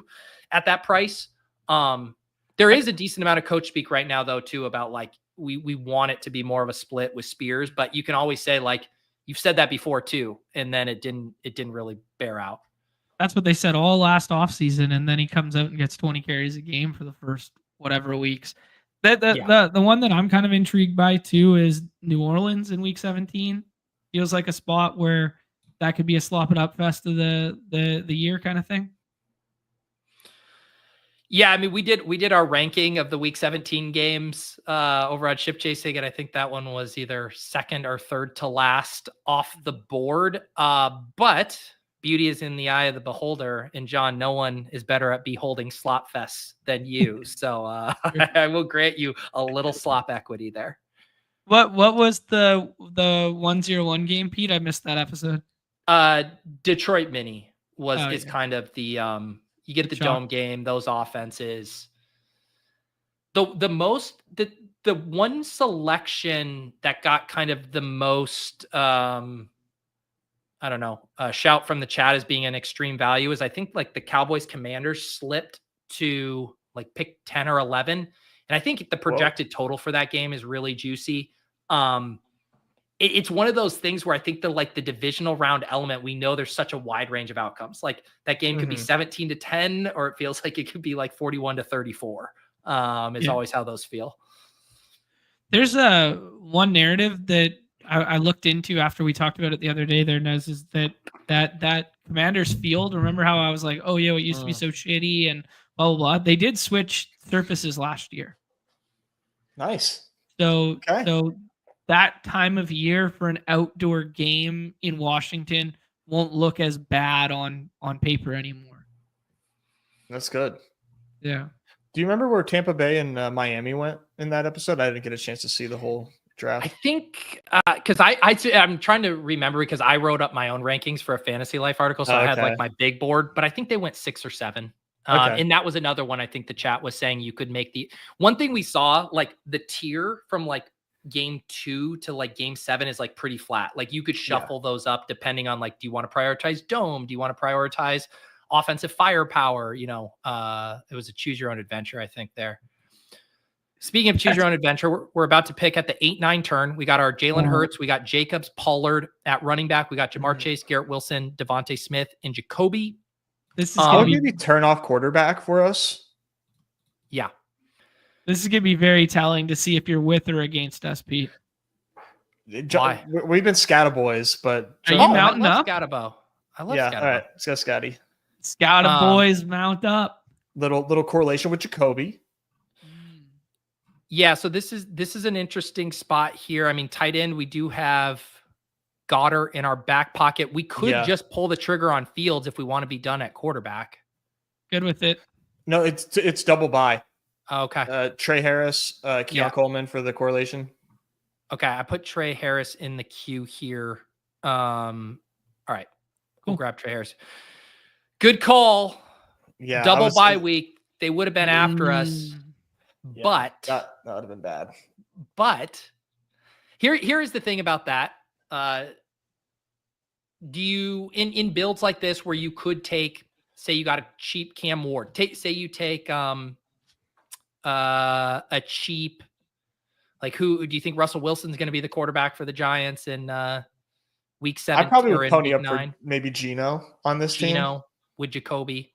at that price. There is a decent amount of coach speak right now though, too, about we want it to be more of a split with Spears, but you can always say you've said that before too. And then it didn't really bear out. That's what they said all last offseason. And then he comes out and gets 20 carries a game for the first whatever weeks. The one that I'm kind of intrigued by too is New Orleans in week 17. Feels like a spot where that could be a slop it up fest of the year kind of thing. Yeah, I mean, we did our ranking of the week 17 games over on Ship Chasing, and I think that one was either second or third to last off the board. But beauty is in the eye of the beholder, and John, no one is better at beholding slop fests than you. So I will grant you a little slop equity there. What was the 101 game, Pete? I missed that episode. Detroit Mini is kind of the you get the dome game, those offenses. The one selection that got kind of the most shout from the chat as being an extreme value is I think the Cowboys Commanders slipped to pick 10 or 11. And I think the projected total for that game is really juicy. It's one of those things where I think the divisional round element, we know there's such a wide range of outcomes. That game could be 17-10, or it feels like it could be 41-34. Is always how those feel. There's one narrative that I looked into after we talked about it the other day there, Nez, is that Commanders field. Remember how I was like, oh yeah, it used to be so shitty and blah, blah, blah. They did switch surfaces last year. Nice. So that time of year for an outdoor game in Washington won't look as bad on paper anymore. That's good. Yeah. Do you remember where Tampa Bay and Miami went in that episode? I didn't get a chance to see the whole draft. I think because I'm trying to remember because I wrote up my own rankings for a Fantasy Life article, so I had like my big board, but I think they went 6 or 7. And that was another one. I think the chat was saying you could make the one thing we saw, like the tier from like game 2 to like game 7 is like pretty flat. Like you could shuffle those up depending on like, do you want to prioritize dome? Do you want to prioritize offensive firepower? You know, it was a choose your own adventure, I think there. Speaking of choose your own adventure, we're about to pick at the 8-9 turn. We got our Jalen Hurts. We got Jacobs, Pollard at running back. We got Jamar Chase, Garrett Wilson, Devontae Smith, and Jacoby. This is going to maybe turn off quarterback for us. Yeah. This is going to be very telling to see if you're with or against us, Pete. Why? We've been Scatta boys, but are you mounting up? Scatabo. I love Scatabo. All right, let's go Scotty. Scatta boys mount up. Little correlation with Jacoby. Yeah, so this is an interesting spot here. I mean, tight end, we do have Goddard in our back pocket. We could just pull the trigger on Fields if we want to be done at quarterback. Good with it. No, it's double buy. Okay. Trey Harris, Keon Coleman for the correlation. Okay, I put Trey Harris in the queue here. All right, we'll grab Trey Harris. Good call. Yeah, double bye week. They would have been after us. Yeah, but that would have been bad. But here is the thing about that. Do you in builds like this where you could take, say you got a cheap Cam Ward, say you take a cheap, like who do you think Russell Wilson's going to be the quarterback for the Giants in week 7? I probably would pony up 9? For maybe Gino on this team. Gino with Jacoby.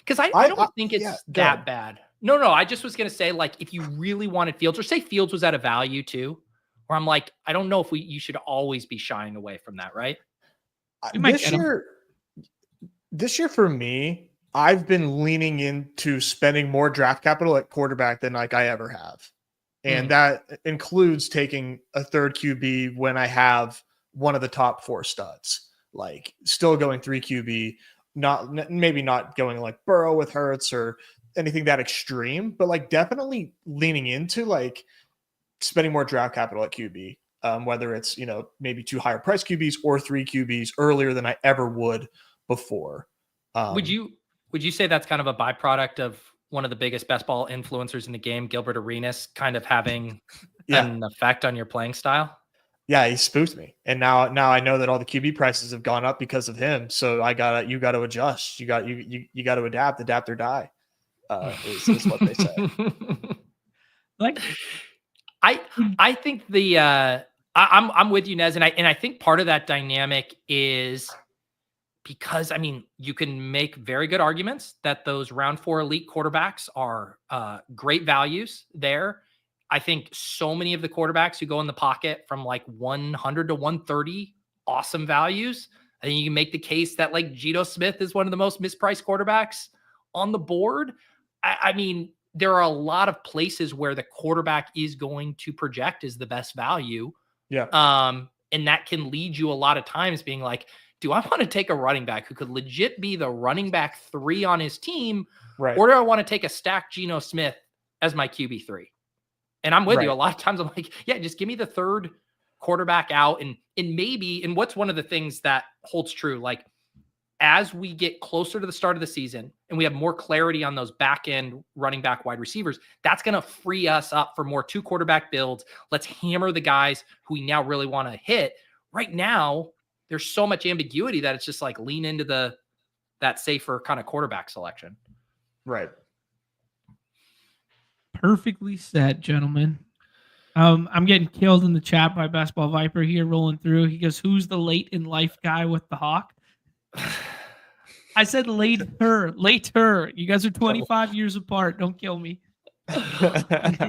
Because I don't think it's that bad. No, I just was going to say, like, if you really wanted Fields, or say Fields was at a value too, where I'm like, I don't know if you should always be shying away from that, right? This year for me, I've been leaning into spending more draft capital at quarterback than like I ever have. And that includes taking a third QB when I have one of the top 4 studs, like still going 3 QB, maybe not going like Burrow with Hurts or anything that extreme, but like definitely leaning into like spending more draft capital at QB, whether it's, you know, maybe 2 higher price QBs or 3 QBs earlier than I ever would before. Would you say that's kind of a byproduct of one of the biggest best ball influencers in the game, Gilbert Arenas, kind of having an effect on your playing style? Yeah, he spooked me. And now I know that all the QB prices have gone up because of him. So you got to adjust. You got to adapt or die. Is what they say. Like, I think I'm with you, Nez, and I think part of that dynamic is because, I mean, you can make very good arguments that those round 4 elite quarterbacks are great values there. I think so many of the quarterbacks who go in the pocket from like 100 to 130, awesome values. I think you can make the case that like Geno Smith is one of the most mispriced quarterbacks on the board. I mean, there are a lot of places where the quarterback is going to project as the best value. Yeah. And that can lead you a lot of times being like, do I want to take a running back who could legit be the running back 3 on his team? Right. Or do I want to take a stacked Geno Smith as my QB3? And I'm with you. A lot of times I'm like, yeah, just give me the third quarterback out. And what's one of the things that holds true, like as we get closer to the start of the season and we have more clarity on those back end running back wide receivers, that's going to free us up for more 2 quarterback builds. Let's hammer the guys who we now really want to hit. Right now, there's so much ambiguity that it's just like lean into that safer kind of quarterback selection. Right. Perfectly said, gentlemen. I'm getting killed in the chat by Basketball Viper here rolling through. He goes, who's the late in life guy with the hawk? I said later. You guys are 25 years apart. Don't kill me.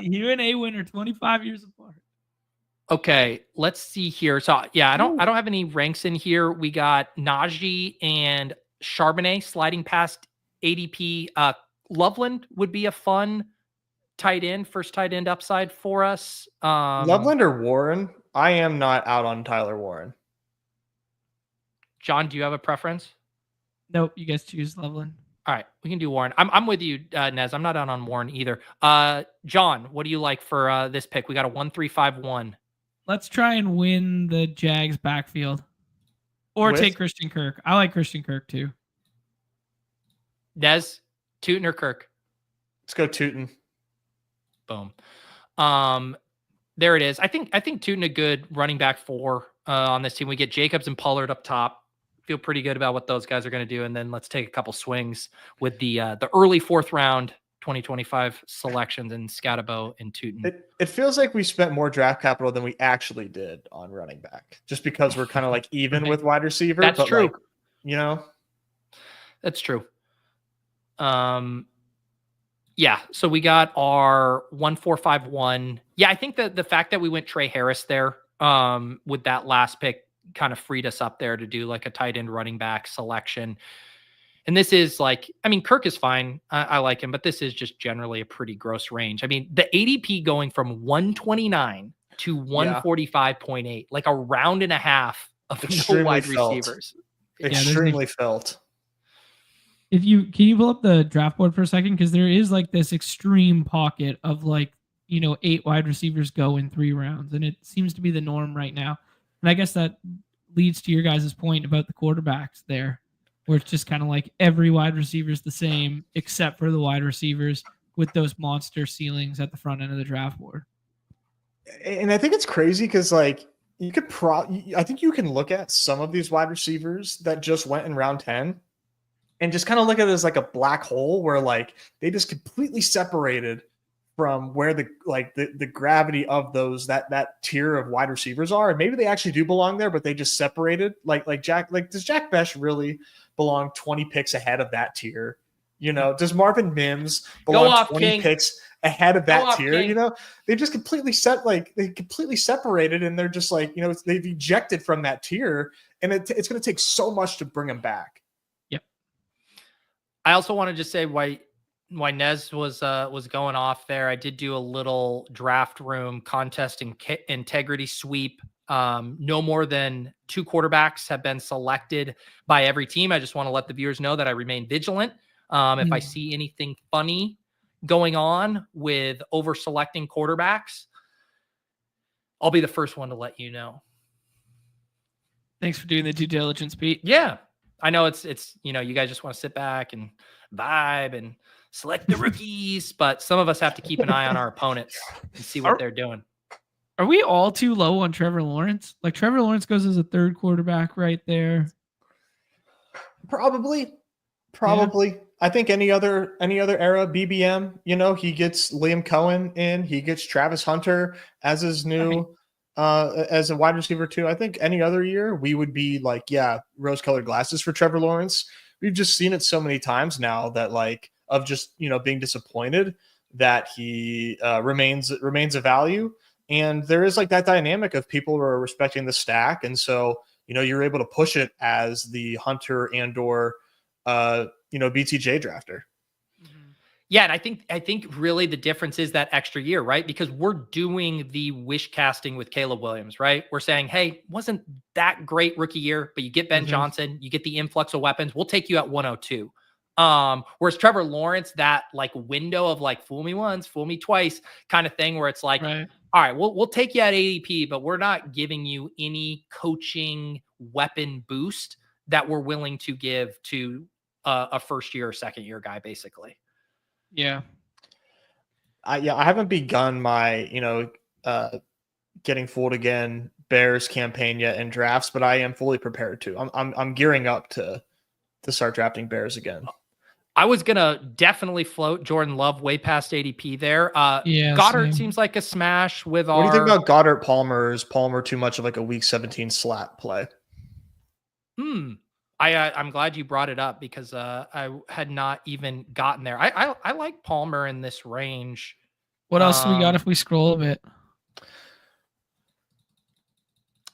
You and A-Win are 25 years apart. Okay, let's see here. So yeah, I don't have any ranks in here. We got Najee and Charbonnet sliding past ADP. Loveland would be a fun tight end, first tight end upside for us. Loveland or Warren? I am not out on Tyler Warren. John, do you have a preference? Nope, you guys choose Loveland. All right, we can do Warren. I'm with you, Nez. I'm not out on Warren either. John, what do you like for this pick? We got a 1-3-5-1. Let's try and win the Jags backfield. Or take Christian Kirk. I like Christian Kirk too. Nez, Tootin or Kirk? Let's go Tootin. Boom. There it is. I think Tootin a good running back for on this team. We get Jacobs and Pollard up top. Feel pretty good about what those guys are going to do. And then let's take a couple swings with the early 4th round 2025 selections in Scatabo and Tootin. It feels like we spent more draft capital than we actually did on running back, just because we're kind of like even with wide receiver. That's true. Like, you know, that's true. Yeah. So we got our 1-4-5-1. Yeah. I think that the fact that we went Trey Harris there with that last pick kind of freed us up there to do like a tight end running back selection. And this is like, I mean, Kirk is fine. I like him, but this is just generally a pretty gross range. I mean, the ADP going from 129 to 145.8, like a round and a half of no wide receivers. Extremely felt. Can you pull up the draft board for a second? Because there is like this extreme pocket of like, 8 wide receivers go in 3 rounds. And it seems to be the norm right now. And I guess that leads to your guys' point about the quarterbacks there, where it's just kind of like every wide receiver is the same, except for the wide receivers with those monster ceilings at the front end of the draft board. And I think it's crazy because like you could I think you can look at some of these wide receivers that just went in round 10 and just kind of look at it as like a black hole where like they just completely separated from where the gravity of those that tier of wide receivers are, and maybe they actually do belong there, but they just separated. Does Jack Besh really belong 20 picks ahead of that tier? Does Marvin Mims belong 20 picks ahead of that tier? King. They just completely separated, and they're just like they've ejected from that tier, and it's going to take so much to bring them back. Yep. I also want to just say why Nez was going off there. I did do a little draft room contest integrity sweep. No more than 2 quarterbacks have been selected by every team. I just want to let the viewers know that I remain vigilant. If I see anything funny going on with over selecting quarterbacks, I'll be the first one to let you know. Thanks for doing the due diligence, Pete. Yeah. I know it's you guys just want to sit back and vibe and select the rookies, but some of us have to keep an eye on our opponents and see what they're doing. Are we all too low on Trevor Lawrence? Like Trevor Lawrence goes as a 3rd quarterback right there. Probably. Yeah. I think any other era BBM, he gets Liam Cohen in, he gets Travis Hunter as his new as a wide receiver too. I think any other year we would be like, rose-colored glasses for Trevor Lawrence. We've just seen it so many times now that like of just being disappointed that he remains a value, and there is like that dynamic of people who are respecting the stack, and so you're able to push it as the Hunter and or BTJ drafter. Yeah, and I think really the difference is that extra year, right? Because we're doing the wish casting with Caleb Williams, right? We're saying, hey, wasn't that great rookie year, but you get Ben Johnson, you get the influx of weapons, we'll take you at 102. Whereas Trevor Lawrence, that like window of like fool me once, fool me twice kind of thing, where it's like, all right, we'll take you at ADP, but we're not giving you any coaching weapon boost that we're willing to give to a 1st year or 2nd year guy, basically. Yeah. I haven't begun my, getting fooled again Bears campaign yet in drafts, but I am fully prepared to. I'm gearing up to start drafting Bears again. I was gonna definitely float Jordan Love way past ADP there. Goddard seems like a smash with What do you think about Goddard Palmer? Is Palmer too much of like a week 17 slap play? I'm glad you brought it up because I had not even gotten there. I like Palmer in this range. What else do we got if we scroll a bit?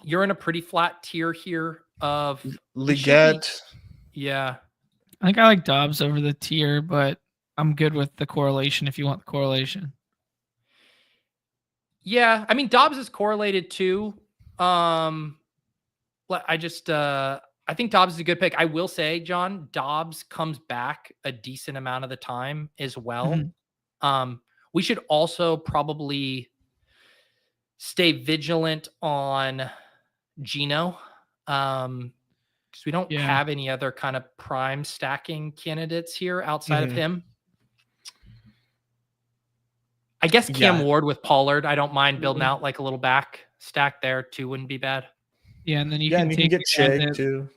You're in a pretty flat tier here of Leggett. Yeah. I think I like Dobbs over the tier, but I'm good with the correlation if you want the correlation. Yeah, I mean Dobbs is correlated too. I think Dobbs is a good pick. I will say, John, Dobbs comes back a decent amount of the time as well. Mhm. We should also probably stay vigilant on Gino. Because we don't Yeah. have any other kind of prime stacking candidates here outside of Mhm. him. I guess Cam Yeah. Ward with Pollard. I don't mind building out like a little back stack there too. Wouldn't be bad. Yeah, and then you Yeah, can and you can take get a guy Shea that- too.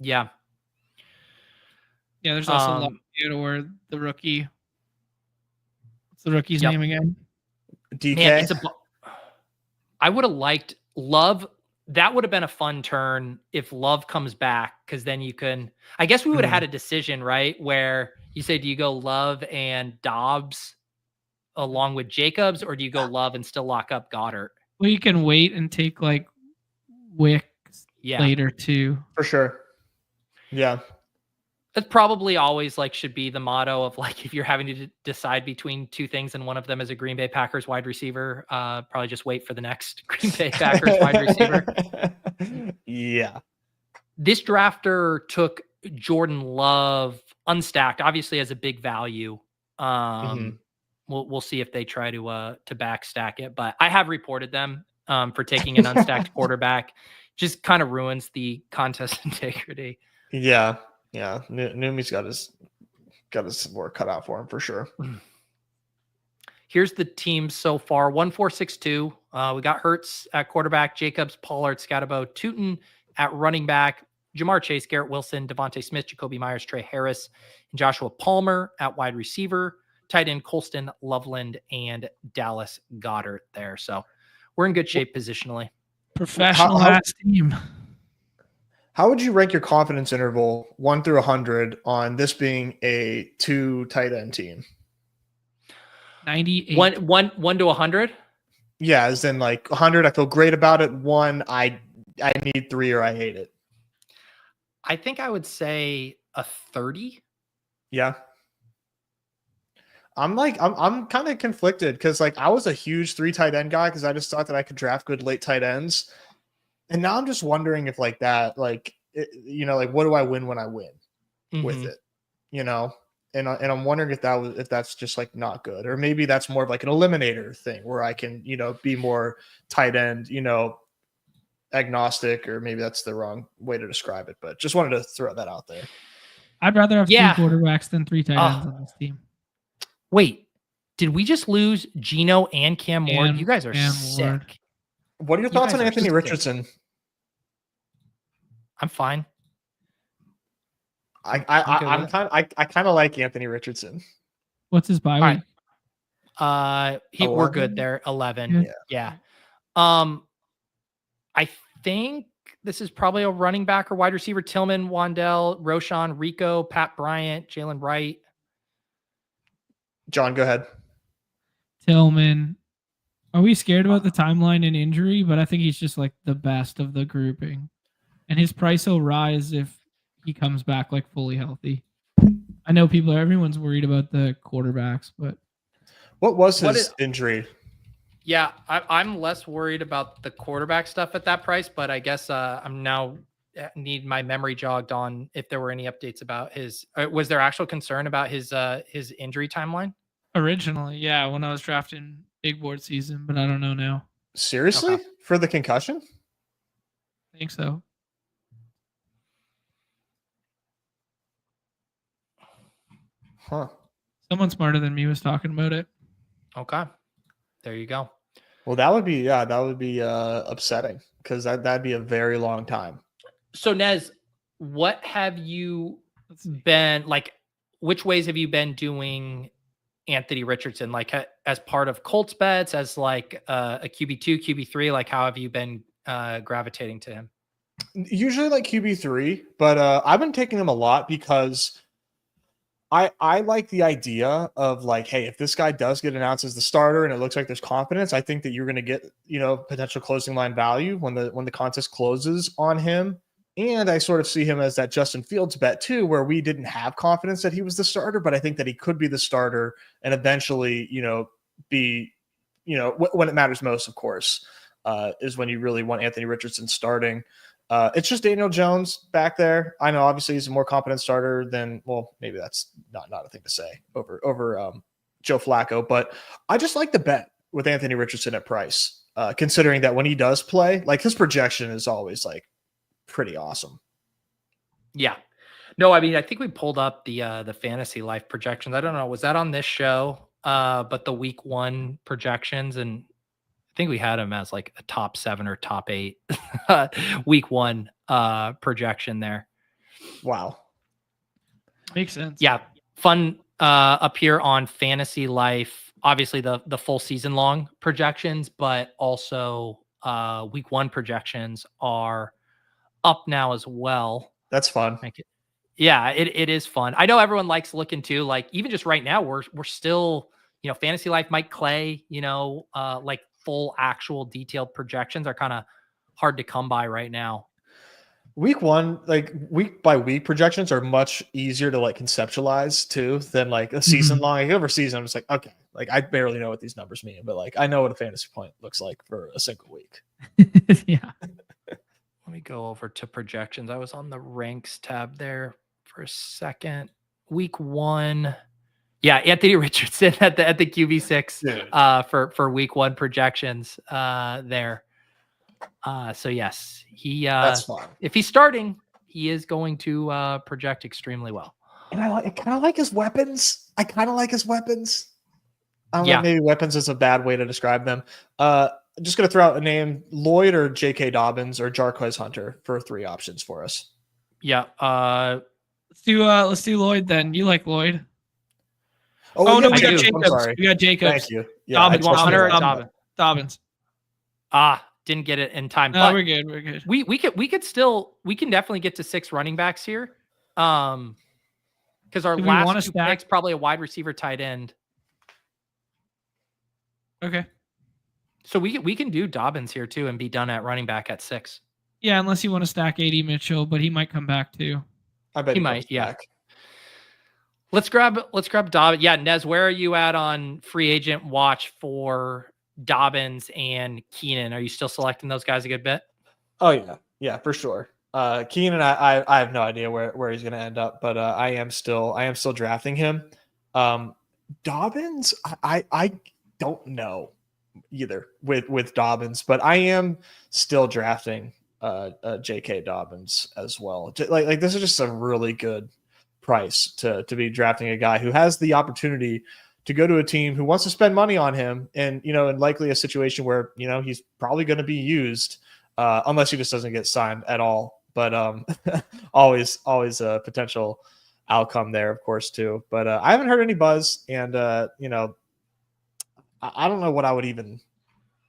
Yeah. Yeah, there's also Love or the rookie. What's the rookie's Yep. name again? DK. Man, I would have liked Love. That would have been a fun turn if Love comes back, because then you can. I guess we would have had a decision, right? Where you say, do you go Love and Dobbs along with Jacobs, or do you go Love and still lock up Goddard? Well, you can wait and take like Wicks Yeah. later too. For sure. Yeah. That's probably always like should be the motto of like, if you're having to decide between two things and one of them is a Green Bay Packers wide receiver, probably just wait for the next Green Bay Packers wide receiver. Yeah. This drafter took Jordan Love unstacked, obviously as a big value. We'll see if they try to backstack it, but I have reported them for taking an unstacked quarterback. Just kind of ruins the contest integrity. Yeah. Yeah. Numi's got his work cut out for him for sure. Here's the team so far. 1-4-6-2. We got Hurts at quarterback, Jacobs, Pollard, Scatabo, Tootin at running back, Jamar Chase, Garrett Wilson, Devontae Smith, Jacoby Myers, Trey Harris, and Joshua Palmer at wide receiver, tight end Colston, Loveland, and Dallas Goddard there. So we're in good shape positionally. Professional ass team. How would you rank your confidence interval 1 through 100 on this being a 2 tight end team? 98. 1 to 100. Yeah, as in like 100, I feel great about it. 1, I need 3 or I hate it. I think I would say a 30. Yeah. I'm kind of conflicted because like I was a huge 3 tight end guy because I just thought that I could draft good late tight ends. And now I'm just wondering if like that, like, like what do I win when I win with it, And I'm wondering if that's just like not good, or maybe that's more of like an eliminator thing where I can, be more tight end, agnostic, or maybe that's the wrong way to describe it, but just wanted to throw that out there. I'd rather have 2 quarterbacks than 3 tight ends on this team. Wait, did we just lose Gino and Cam Ward? You guys are sick. Ward. What are your thoughts on Anthony Richardson? I'm fine. I kind of like Anthony Richardson. What's his bye week? We're good there. 11. Yeah. I think this is probably a running back or wide receiver. Tillman, Wandell, Roshan, Rico, Pat Bryant, Jalen Wright. John, go ahead. Tillman. Are we scared about the timeline and injury? But I think he's just like the best of the grouping. And his price will rise if he comes back like fully healthy. I know everyone's worried about the quarterbacks, but what was his injury? Yeah, I'm less worried about the quarterback stuff at that price, but I guess I'm now need my memory jogged on if there were any updates about his. Was there actual concern about his injury timeline? Originally, yeah, when I was drafting big board season, but I don't know now. Seriously? Okay. For the concussion? I think so. Huh. Someone smarter than me was talking about it. Okay. There you go. Well, that would be upsetting because that'd be a very long time. So Nez, what have you been like? Which ways have you been doing Anthony Richardson? Like as part of Colts bets, as like a QB2, QB3? Like how have you been gravitating to him? Usually like QB3, but I've been taking him a lot because I like the idea of like, hey, if this guy does get announced as the starter and it looks like there's confidence, I think that you're going to get, potential closing line value when the contest closes on him. And I sort of see him as that Justin Fields bet too, where we didn't have confidence that he was the starter, but I think that he could be the starter and eventually, be, when it matters most, of course, is when you really want Anthony Richardson starting. It's just Daniel Jones back there. I know obviously he's a more competent starter than, well, maybe that's not a thing to say over Joe Flacco, but I just like the bet with Anthony Richardson at price, considering that when he does play, like his projection is always like pretty awesome. Yeah. No, I mean, I think we pulled up the fantasy life projections. I don't know. Was that on this show? But the week 1 projections, and I think we had him as like a top 7 or top 8 week 1 projection there. Wow. Makes sense. Yeah. Fun up here on fantasy life, obviously the full season long projections, but also week 1 projections are up now as well. That's fun. Yeah, it is fun. I know everyone likes looking too. Like even just right now, we're still, fantasy life, Mike Clay, like full actual detailed projections are kind of hard to come by right now. Week 1, like week by week projections are much easier to like conceptualize too than like a season long. Like over season, I'm just like, okay, like I barely know what these numbers mean, but like I know what a fantasy point looks like for a single week. Yeah. Let me go over to projections. I was on the ranks tab there for a second. Week 1. Yeah, Anthony Richardson at the QB6 for week 1 projections there. So yes, he that's fine. If he's starting, he is going to project extremely well. And I kind of like his weapons. I don't Yeah. know, maybe weapons is a bad way to describe them. I'm just going to throw out a name, Lloyd or J.K. Dobbins or Jarquez Hunter for 3 options for us. Yeah. Let's do Lloyd then. You like Lloyd? Oh no, we got Jacobs. Jacobs. I'm sorry. We got Jacobs. Thank you. Yeah, Dobbins. Hunter or Dobbins? Dobbins. Didn't get it in time. No, but we're good. We're good. We can definitely get to 6 running backs here. Because our last 2 picks, probably a wide receiver, tight end. Okay. So we can do Dobbins here too and be done at running back at 6. Yeah, unless you want to stack AD Mitchell, but he might come back too. I bet he might. Yeah. Back. Let's grab Dobbins. Yeah, Nez, where are you at on free agent watch for Dobbins and Keenan? Are you still selecting those guys a good bit? Oh yeah, for sure. Keenan, I have no idea where he's going to end up, but I am still drafting him. Dobbins, I don't know either with Dobbins, but I am still drafting J.K. Dobbins as well. Like this is just a really good price to be drafting a guy who has the opportunity to go to a team who wants to spend money on him, and and likely a situation where he's probably going to be used unless he just doesn't get signed at all. But always a potential outcome there, of course, too. But I haven't heard any buzz, and I don't know what I would even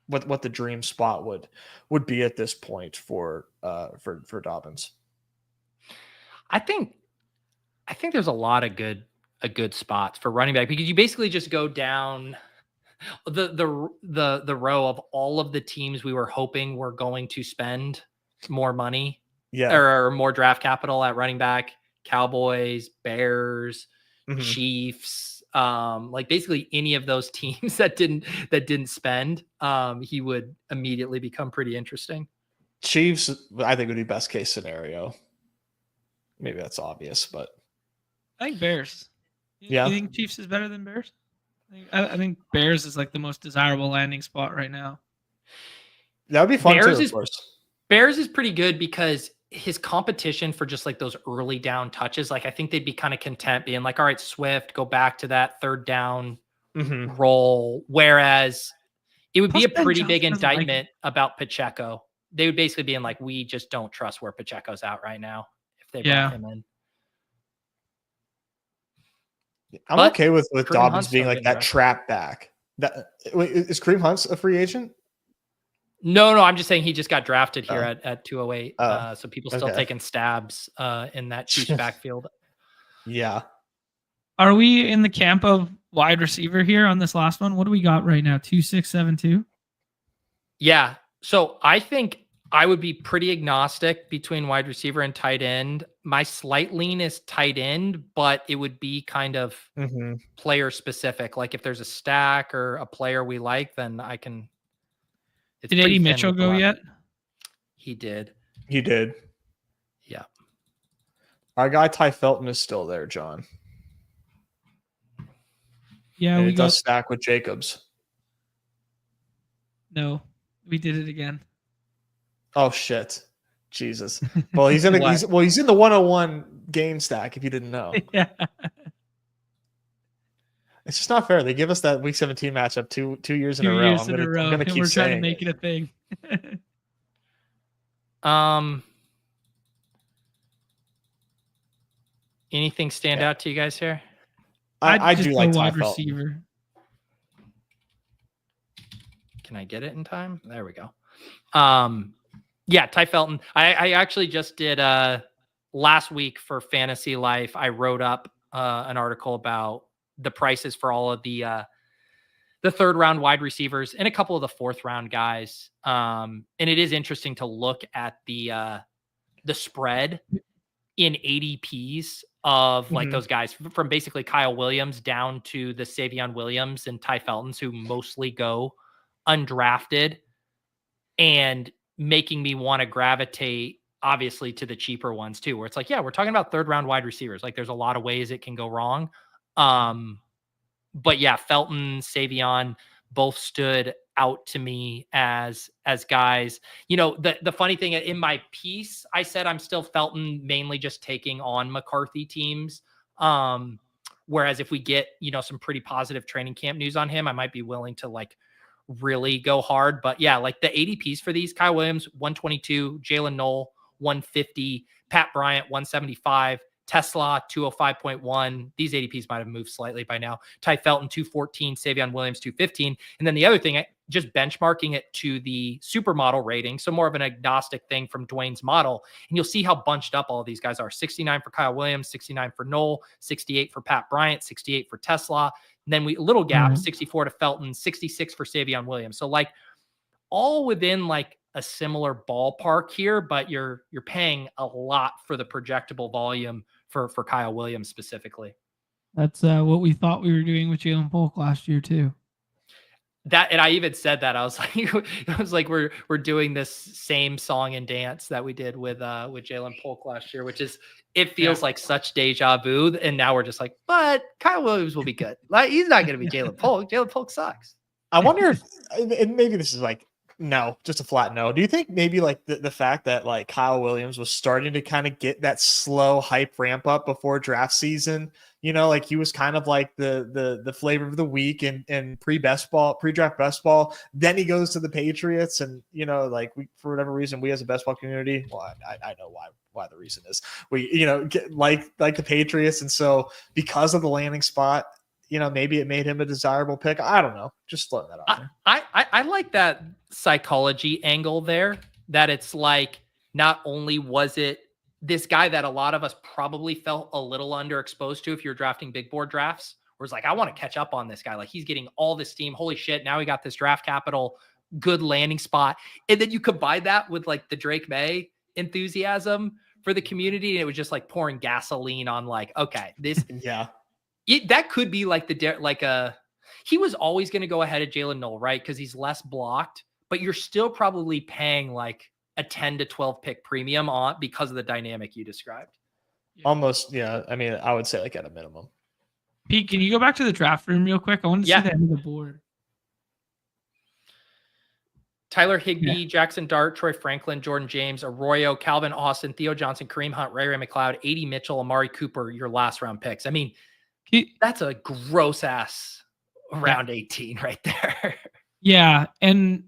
what the dream spot would be at this point for Dobbins. I think there's a lot of good spots for running back, because you basically just go down the row of all of the teams we were hoping were going to spend more money, or more draft capital at running back: Cowboys, Bears, Chiefs, like basically any of those teams that didn't spend, he would immediately become pretty interesting. Chiefs, I think, would be best case scenario. Maybe that's obvious, but I think Bears. Yeah. You think Chiefs is better than Bears? I think Bears is like the most desirable landing spot right now. That would be fun too, of course. Bears is pretty good because his competition for just like those early down touches, like I think they'd be kind of content being like, all right, Swift, go back to that third down role. Whereas it would be a pretty big indictment about Pacheco. They would basically be in like, we just don't trust where Pacheco's at right now if they brought him in. I'm okay with Dobbins being like that trap back. Is Kareem Hunt's a free agent? No, I'm just saying he just got drafted here at 208. So people still taking stabs in that Chiefs backfield. Yeah. Are we in the camp of wide receiver here on this last one? What do we got right now? 2672? Yeah. So I think I would be pretty agnostic between wide receiver and tight end. My slight lean is tight end, but it would be kind of player specific. Like if there's a stack or a player we like, then I can. Did Eddie Mitchell go yet? He did. He did. Yeah. Our guy Ty Felton is still there, John. Yeah, and it does stack with Jacobs. No, we did it again. Oh shit, Jesus! Well, he's in the he's in the 101 game stack. If you didn't know, yeah, it's just not fair. They give us that week 17 matchup two years in a row. I'm gonna keep trying to make it a thing. Anything stand out to you guys here? I do like wide receiver. Can I get it in time? There we go. Yeah, Ty Felton. I actually just did last week for Fantasy Life. I wrote up an article about the prices for all of the third round wide receivers and a couple of the fourth round guys. And it is interesting to look at the spread in ADPs of like those guys from basically Kyle Williams down to the Savion Williams and Ty Feltons, who mostly go undrafted, and making me want to gravitate obviously to the cheaper ones too, where it's like, yeah, we're talking about third round wide receivers. Like there's a lot of ways it can go wrong. But yeah, Felton, Savion both stood out to me as guys. You know, the funny thing in my piece, I said I'm still Felton mainly just taking on McCarthy teams. Whereas if we get, you know, some pretty positive training camp news on him, I might be willing to like really go hard. But yeah, like the ADPs for these: Kyle Williams 122, Jalen Knoll 150, Pat Bryant 175, Tesla 205.1. These ADPs might have moved slightly by now. Ty Felton 214, Savion Williams 215. And then the other thing, just benchmarking it to the supermodel rating, so more of an agnostic thing from Dwayne's model, and you'll see how bunched up all of these guys are. 69 for Kyle Williams, 69 for Knoll, 68 for Pat Bryant, 68 for Tesla. And then a little gap, 64 to Felton, 66 for Savion Williams. So like all within like a similar ballpark here, but you're paying a lot for the projectable volume for Kyle Williams specifically. That's what we thought we were doing with Jalen Polk last year too. That, and I even said that I was like, we're doing this same song and dance that we did with Jalen Polk last year, which is, it feels like such deja vu. And now we're just like, but Kyle Williams will be good. Like he's not going to be Jalen Polk. Jalen Polk sucks. I wonder if, and maybe this is like, no, just a flat no. Do you think maybe like the fact that like Kyle Williams was starting to kind of get that slow hype ramp up before draft season, you know, like he was kind of like the flavor of the week and pre-draft best ball. Then he goes to the Patriots, and you know, like for whatever reason, we as a best ball community, well, I know why the reason is we, you know, get like the Patriots, and so because of the landing spot, you know, maybe it made him a desirable pick. I don't know. Just throwing that out there. I like that psychology angle there, that it's like, not only was it this guy that a lot of us probably felt a little underexposed to if you're drafting big board drafts, where it's like, I want to catch up on this guy. Like he's getting all this steam. Holy shit. Now we got this draft capital, good landing spot. And then you combine that with like the Drake May enthusiasm for the community. And it was just like pouring gasoline on like, okay, this, yeah. That could be like he was always going to go ahead of Jalen Knoll, right? Because he's less blocked, but you're still probably paying like a 10 to 12 pick premium on because of the dynamic you described. Almost, yeah. I mean, I would say like at a minimum. Pete, can you go back to the draft room real quick? I want to see the end of the board. Tyler Higbee, Jackson Dart, Troy Franklin, Jordan James, Arroyo, Calvin Austin, Theo Johnson, Kareem Hunt, Ray McLeod, A.D. Mitchell, Amari Cooper, your last round picks. I mean, that's a gross ass round 18 right there. Yeah. And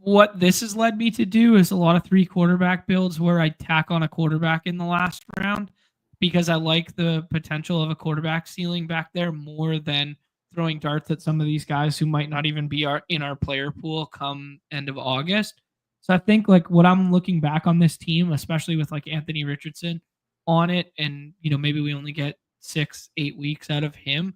what this has led me to do is a lot of 3 quarterback builds where I tack on a quarterback in the last round, because I like the potential of a quarterback ceiling back there more than throwing darts at some of these guys who might not even be in our player pool come end of August. So I think like what I'm looking back on this team, especially with like Anthony Richardson on it, and you know, maybe we only get 6-8 weeks out of him,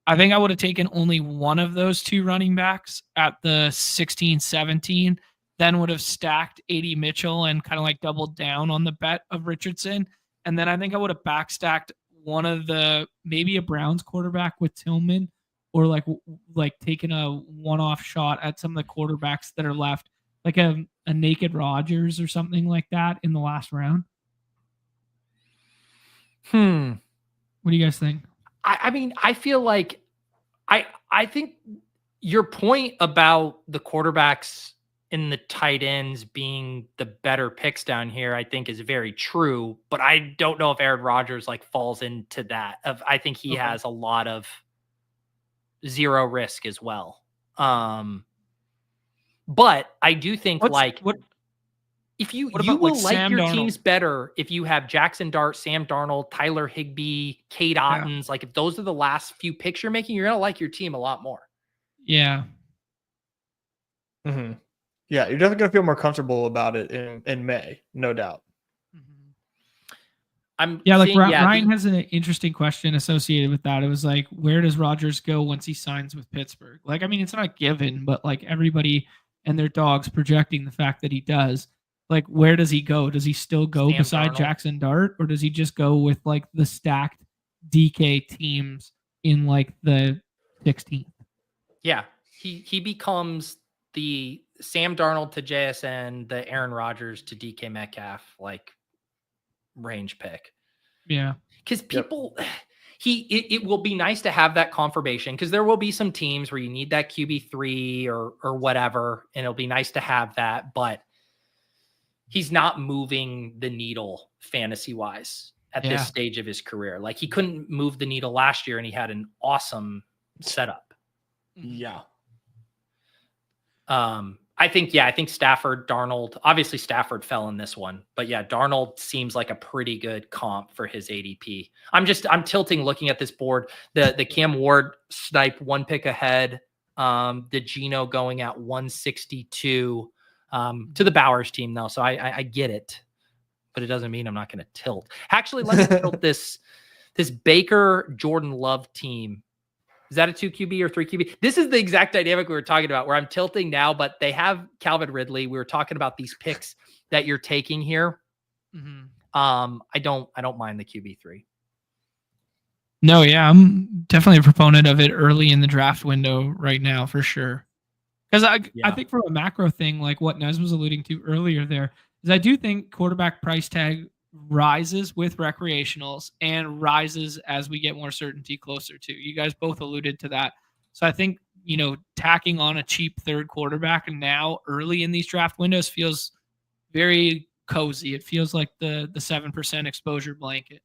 I think I would have taken only one of those 2 running backs at the 16-17 then would have stacked AD Mitchell and kind of like doubled down on the bet of Richardson. And then I think I would have backstacked one of maybe a Browns quarterback with Tillman, or like taking a one-off shot at some of the quarterbacks that are left, like a naked Rodgers or something like that in the last round. What do you guys think? I mean, I feel like I think your point about the quarterbacks and the tight ends being the better picks down here, I think is very true, but I don't know if Aaron Rodgers like falls into that. I think he has a lot of zero risk as well. But I do think if you will like your teams better if you have Jackson Dart, Sam Darnold, Tyler Higbee, Cade Ottens. Like if those are the last few picks you're making, you're gonna like your team a lot more. Yeah. Mm-hmm. Yeah, you're definitely gonna feel more comfortable about it in May, no doubt. Ryan has an interesting question associated with that. It was like, where does Rodgers go once he signs with Pittsburgh? Like, I mean, it's not a given, but like everybody and their dogs projecting the fact that he does. Like, where does he go? Does he still go beside Jackson Dart, or does he just go with like the stacked DK teams in like the 16th? Yeah, he becomes the Sam Darnold to JSN, the Aaron Rodgers to DK Metcalf, like range pick. Yeah, because people, it will be nice to have that confirmation, because there will be some teams where you need that QB3 or whatever, and it'll be nice to have that, but he's not moving the needle fantasy wise at this stage of his career. Like he couldn't move the needle last year, and he had an awesome setup. Yeah. I think Stafford, Darnold, obviously Stafford fell in this one, but yeah, Darnold seems like a pretty good comp for his ADP. I'm tilting looking at this board. The Cam Ward snipe one pick ahead. The Geno going at 162 to the Bowers team though. So I get it, but it doesn't mean I'm not going to tilt. Actually, let me tilt this Baker Jordan Love team. Is that a 2 QB or 3 QB? This is the exact dynamic we were talking about, where I'm tilting now, but they have Calvin Ridley. We were talking about these picks that you're taking here. Mm-hmm. I don't mind the QB3. No, yeah, I'm definitely a proponent of it early in the draft window right now for sure. Because I think from a macro thing, like what Nez was alluding to earlier there, is I do think quarterback price tag rises with recreationals and rises as we get more certainty closer to. You guys both alluded to that. So I think, tacking on a cheap third quarterback now early in these draft windows feels very cozy. It feels like the 7% exposure blanket.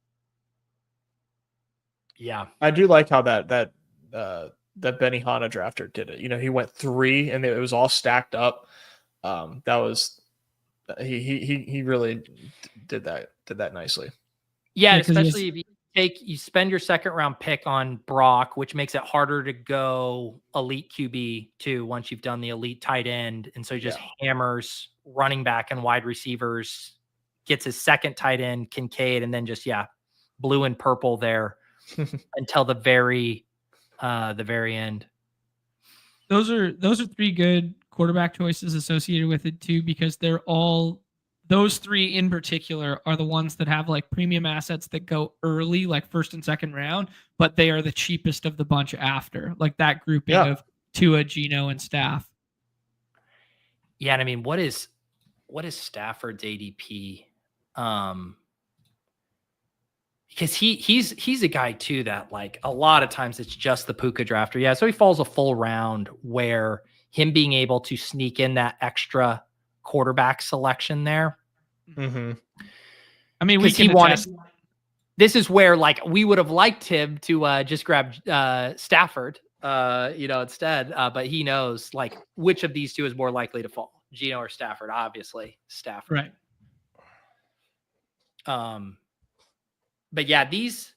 Yeah. I do like how that Benny Hanna drafter did it. He went 3 and it was all stacked up. That was he really did that nicely. Yeah, especially if you spend your second round pick on Brock, which makes it harder to go elite QB too once you've done the elite tight end, and so he just hammers running back and wide receivers, gets his second tight end Kincaid, and then just blue and purple there until the very end. Those are 3 good quarterback choices associated with it too, because those 3 in particular are the ones that have like premium assets that go early, like first and second round, but they are the cheapest of the bunch after, like that grouping of Tua, Geno, and Staff. Yeah, and I mean, what is Stafford's ADP? Because he's a guy too that like a lot of times it's just the Puka drafter. Yeah, so he falls a full round, where him being able to sneak in that extra quarterback selection there. Mm-hmm. I mean, this is where like we would have liked him to just grab Stafford, instead. But he knows like which of these two is more likely to fall, Geno or Stafford. Obviously, Stafford. Right. But yeah, these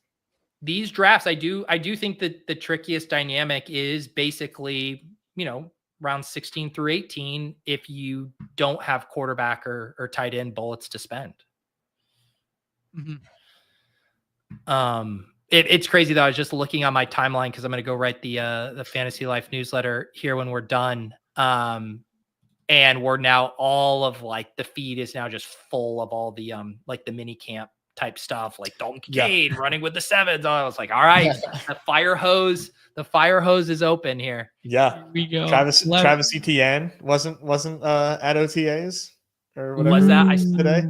drafts, I do think that the trickiest dynamic is basically, round 16 through 18, if you don't have quarterback or tight end bullets to spend. Mm-hmm. It's crazy though. I was just looking on my timeline, because I'm going to go write the Fantasy Life newsletter here when we're done. And And we're now all of like the feed is now just full of all the like the mini camp type stuff, like Dalton Kincaid running with the sevens. I was like, all right, the fire hose is open here. Yeah. Here we go. Travis Etienne wasn't at OTAs or Who whatever. was that? Today?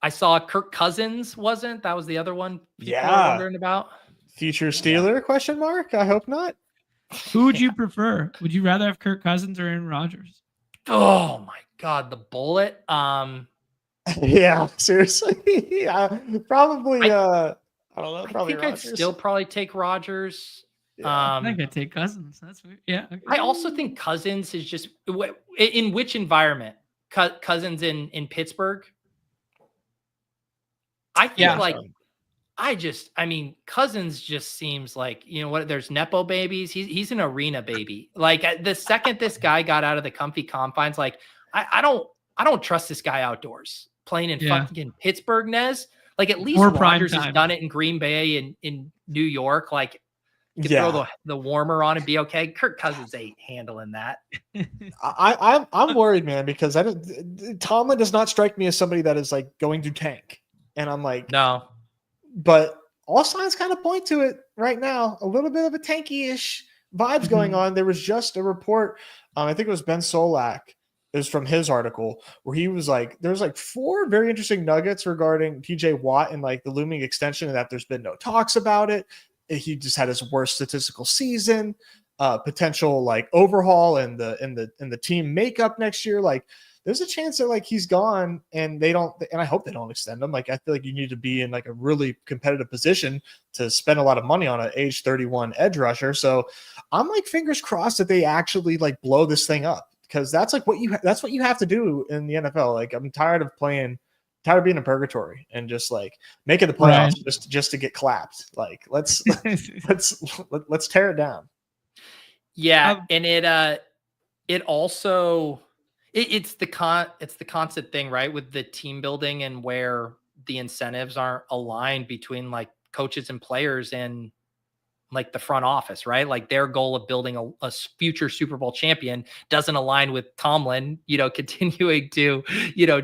I saw Kirk Cousins wasn't. That was the other one people were wondering about. Future Steeler question mark? I hope not. Who would you prefer? Would you rather have Kirk Cousins or Aaron Rodgers? Oh my God, the bullet. Yeah, seriously. Probably I don't know. Probably I think Rodgers. I'd still probably take Rodgers. I think I'd take Cousins. That's weird. Yeah. Okay. I also think Cousins is just in which environment? Cousins in Pittsburgh. I think I mean, Cousins just seems like, you know what, there's Nepo babies. He's an arena baby. Like the second this guy got out of the comfy confines, like I don't trust this guy outdoors playing in fucking Pittsburgh, Nez. Like at least Rodgers has done it in Green Bay and in New York. Like throw the warmer on and be okay. Kirk Cousins ain't handling that. I'm worried, man, because Tomlin does not strike me as somebody that is like going to tank. And I'm like, no. But all signs kind of point to it right now. A little bit of a tanky-ish vibes going on. There was just a report, I think it was Ben Solak, it was from his article, where he was like, there's like 4 very interesting nuggets regarding TJ Watt and like the looming extension, and that there's been no talks about it. He just had his worst statistical season, potential like overhaul in the team makeup next year. Like there's a chance that like he's gone and they don't, and I hope they don't extend him. Like I feel like you need to be in like a really competitive position to spend a lot of money on an age 31 edge rusher. So I'm like fingers crossed that they actually like blow this thing up, because that's like that's what you have to do in the NFL. Like I'm tired of being in purgatory and just like making the playoffs just to get clapped. Like let's tear it down. Yeah, and it also it's the constant thing, right, with the team building and where the incentives aren't aligned between like coaches and players and like the front office, right? Like their goal of building a future Super Bowl champion doesn't align with Tomlin, continuing to,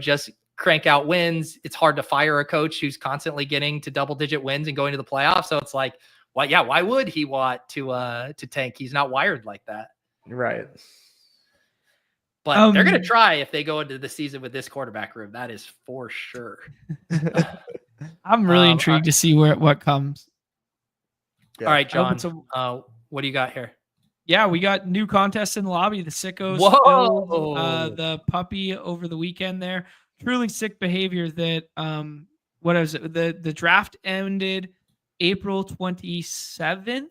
just crank out wins. It's hard to fire a coach who's constantly getting to double-digit wins and going to the playoffs. So it's like, well, yeah, why would he want to tank? He's not wired like that. Right. But they're going to try if they go into the season with this quarterback room. That is for sure. I'm really intrigued to see what comes. Yeah. All right, John. What do you got here? Yeah, we got new contests in the lobby. The Sickos, the puppy over the weekend there. Truly sick behavior that, what is it? The draft ended April 27th, ?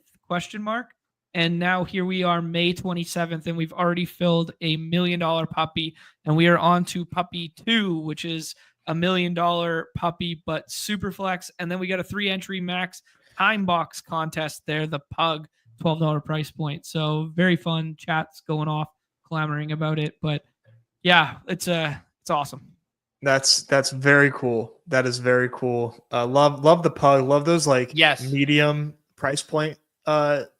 And now here we are, May 27th, and we've already filled $1 million puppy. And we are on to puppy 2, which is $1 million puppy, but super flex. And then we got a 3-entry max time box contest there, the pug, $12 price point. So very fun chats going off, clamoring about it. But yeah, it's awesome. That's very cool. That is very cool. Love the pug. Love those like medium price point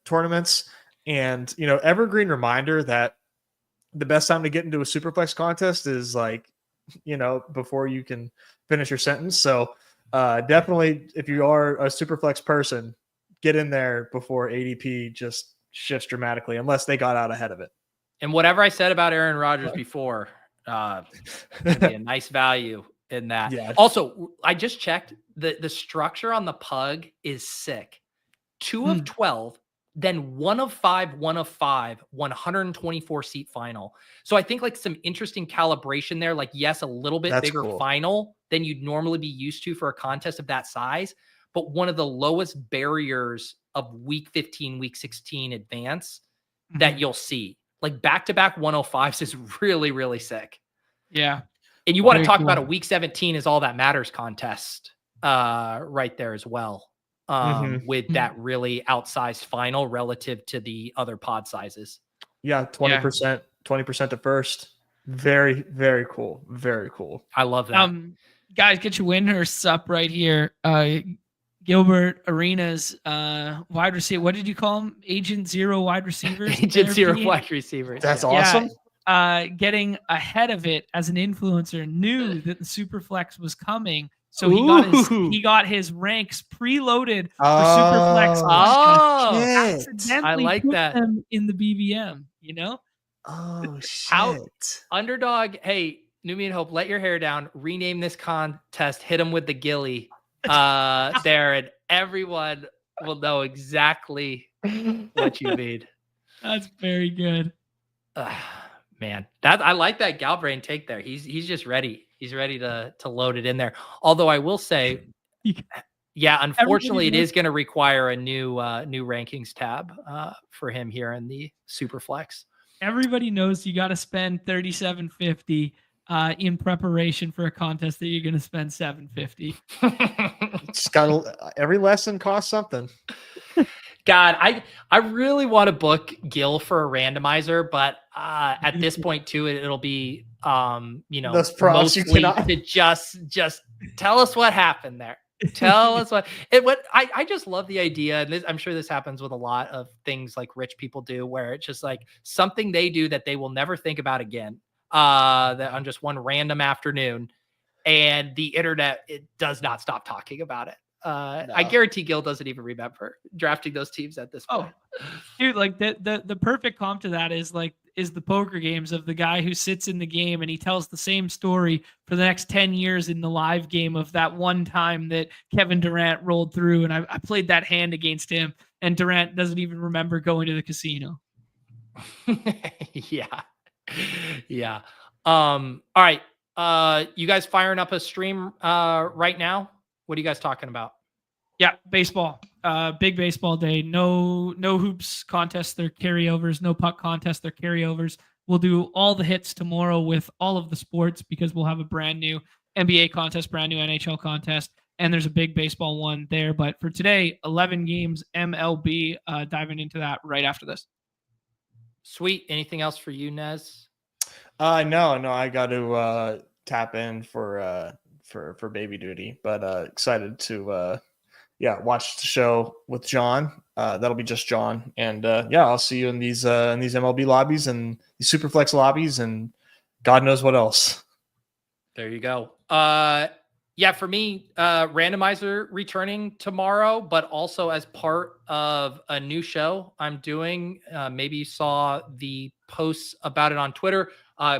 tournaments. And evergreen reminder that the best time to get into a Superflex contest is like, before you can finish your sentence. So definitely, if you are a Superflex person, get in there before ADP just shifts dramatically, unless they got out ahead of it. And whatever I said about Aaron Rodgers before, be a nice value in that. Yeah. Also, I just checked the structure on the pug is sick. 2 of 12, then 1 of 5, 124 seat final. So I think like some interesting calibration there. Like, yes, a little bit bigger final than you'd normally be used to for a contest of that size, but one of the lowest barriers of week 15, week 16 advance that you'll see. Like back-to-back 105s is really, really sick. Yeah. And you want to talk about a week 17 is all that matters contest right there as well. With that really outsized final relative to the other pod sizes. Yeah, 20% to first. Very, very cool. Very cool. I love that. Guys, get your winners up right here. Gilbert Arenas, wide receiver. What did you call him? Agent Zero wide receivers. Agent Zero wide receivers. That's awesome. getting ahead of it as an influencer, knew that the Superflex was coming. So he got his ranks preloaded for Superflex. Accidentally I like put that. them in the BBM, Oh shit! How underdog? Hey, New Me and Hope, let your hair down. Rename this contest. Hit them with the Gilly there, and everyone will know exactly what you mean. That's very good. Man, I like that Galbrain take there. He's just ready. He's ready to load it in there. Although I will say, yeah, unfortunately, it is going to require a new rankings tab for him here in the Superflex. Everybody knows you got to spend $37.50 in preparation for a contest that you're going to spend $7.50. It's got every lesson costs something. God, I really want to book Gil for a randomizer, but at this point too, it'll be those props you cannot to just tell us what happened there. Tell us what I just love the idea, and I'm sure this happens with a lot of things like rich people do, where it's just like something they do that they will never think about again. That on just one random afternoon, and the internet, it does not stop talking about it. No. I guarantee Gil doesn't even remember drafting those teams at this point. Dude, like the perfect comp to that is the poker games of the guy who sits in the game and he tells the same story for the next 10 years in the live game of that one time that Kevin Durant rolled through and I played that hand against him, and Durant doesn't even remember going to the casino. Yeah. All right. You guys firing up a stream right now? What are you guys talking about? Yeah, baseball. Big baseball day. No hoops contests, they're carryovers. No puck contests, they're carryovers. We'll do all the hits tomorrow with all of the sports because we'll have a brand new NBA contest, brand new NHL contest, and there's a big baseball one there. But for today, 11 games MLB, diving into that right after this. Sweet. Anything else for you, Nez? No, I got to tap in for baby duty, but excited to watch the show with Jon. That'll be just Jon, and I'll see you in these MLB lobbies and these Superflex lobbies and God knows what else. There you go. For me, randomizer returning tomorrow, but also as part of a new show I'm doing. Maybe you saw the posts about it on Twitter.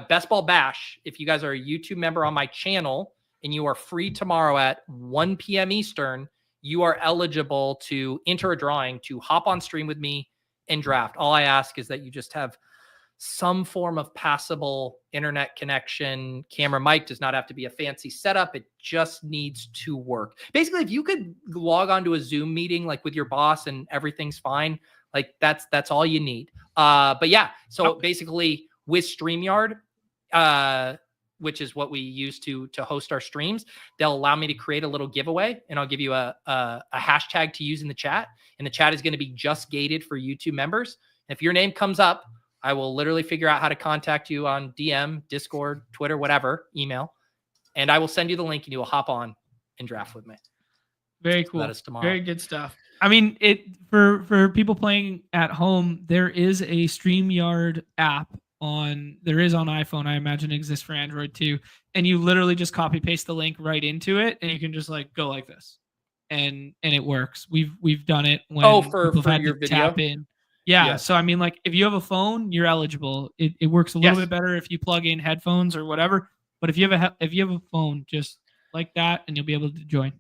Best Ball Bash. If you guys are a YouTube member on my channel and you are free tomorrow at 1 p.m. Eastern, you are eligible to enter a drawing to hop on stream with me and draft. All I ask is that you just have some form of passable internet connection. Camera mic does not have to be a fancy setup. It just needs to work. Basically, if you could log on to a Zoom meeting like with your boss and everything's fine, like that's all you need. So basically with StreamYard, which is what we use to host our streams, they'll allow me to create a little giveaway, and I'll give you a hashtag to use in the chat. And the chat is going to be just gated for YouTube members. If your name comes up, I will literally figure out how to contact you on DM, Discord, Twitter, whatever, email, and I will send you the link and you will hop on and draft with me. Very cool. That is tomorrow. Very good stuff. I mean, for people playing at home, there is a StreamYard app there is on iPhone. I imagine it exists for Android too. And you literally just copy paste the link right into it, and you can just like go like this, and it works. We've done it when for your video tap in. Yeah. So I mean, like if you have a phone, you're eligible. It works a little bit better if you plug in headphones or whatever. But if you have a phone, just like that, and you'll be able to join.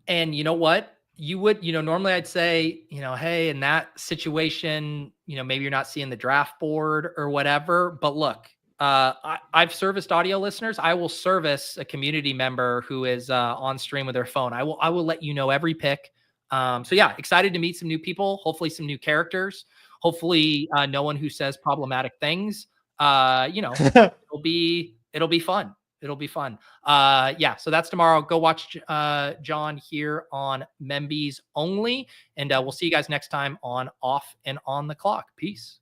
And you know what? You would, normally I'd say, hey, in that situation, maybe you're not seeing the draft board or whatever. But look, I've serviced audio listeners. I will service a community member who is on stream with their phone. I will let you know every pick. Excited to meet some new people. Hopefully some new characters. Hopefully no one who says problematic things. It'll be fun. It'll be fun. So that's tomorrow. Go watch Jon here on Membies Only. And we'll see you guys next time on Off and On the Clock. Peace.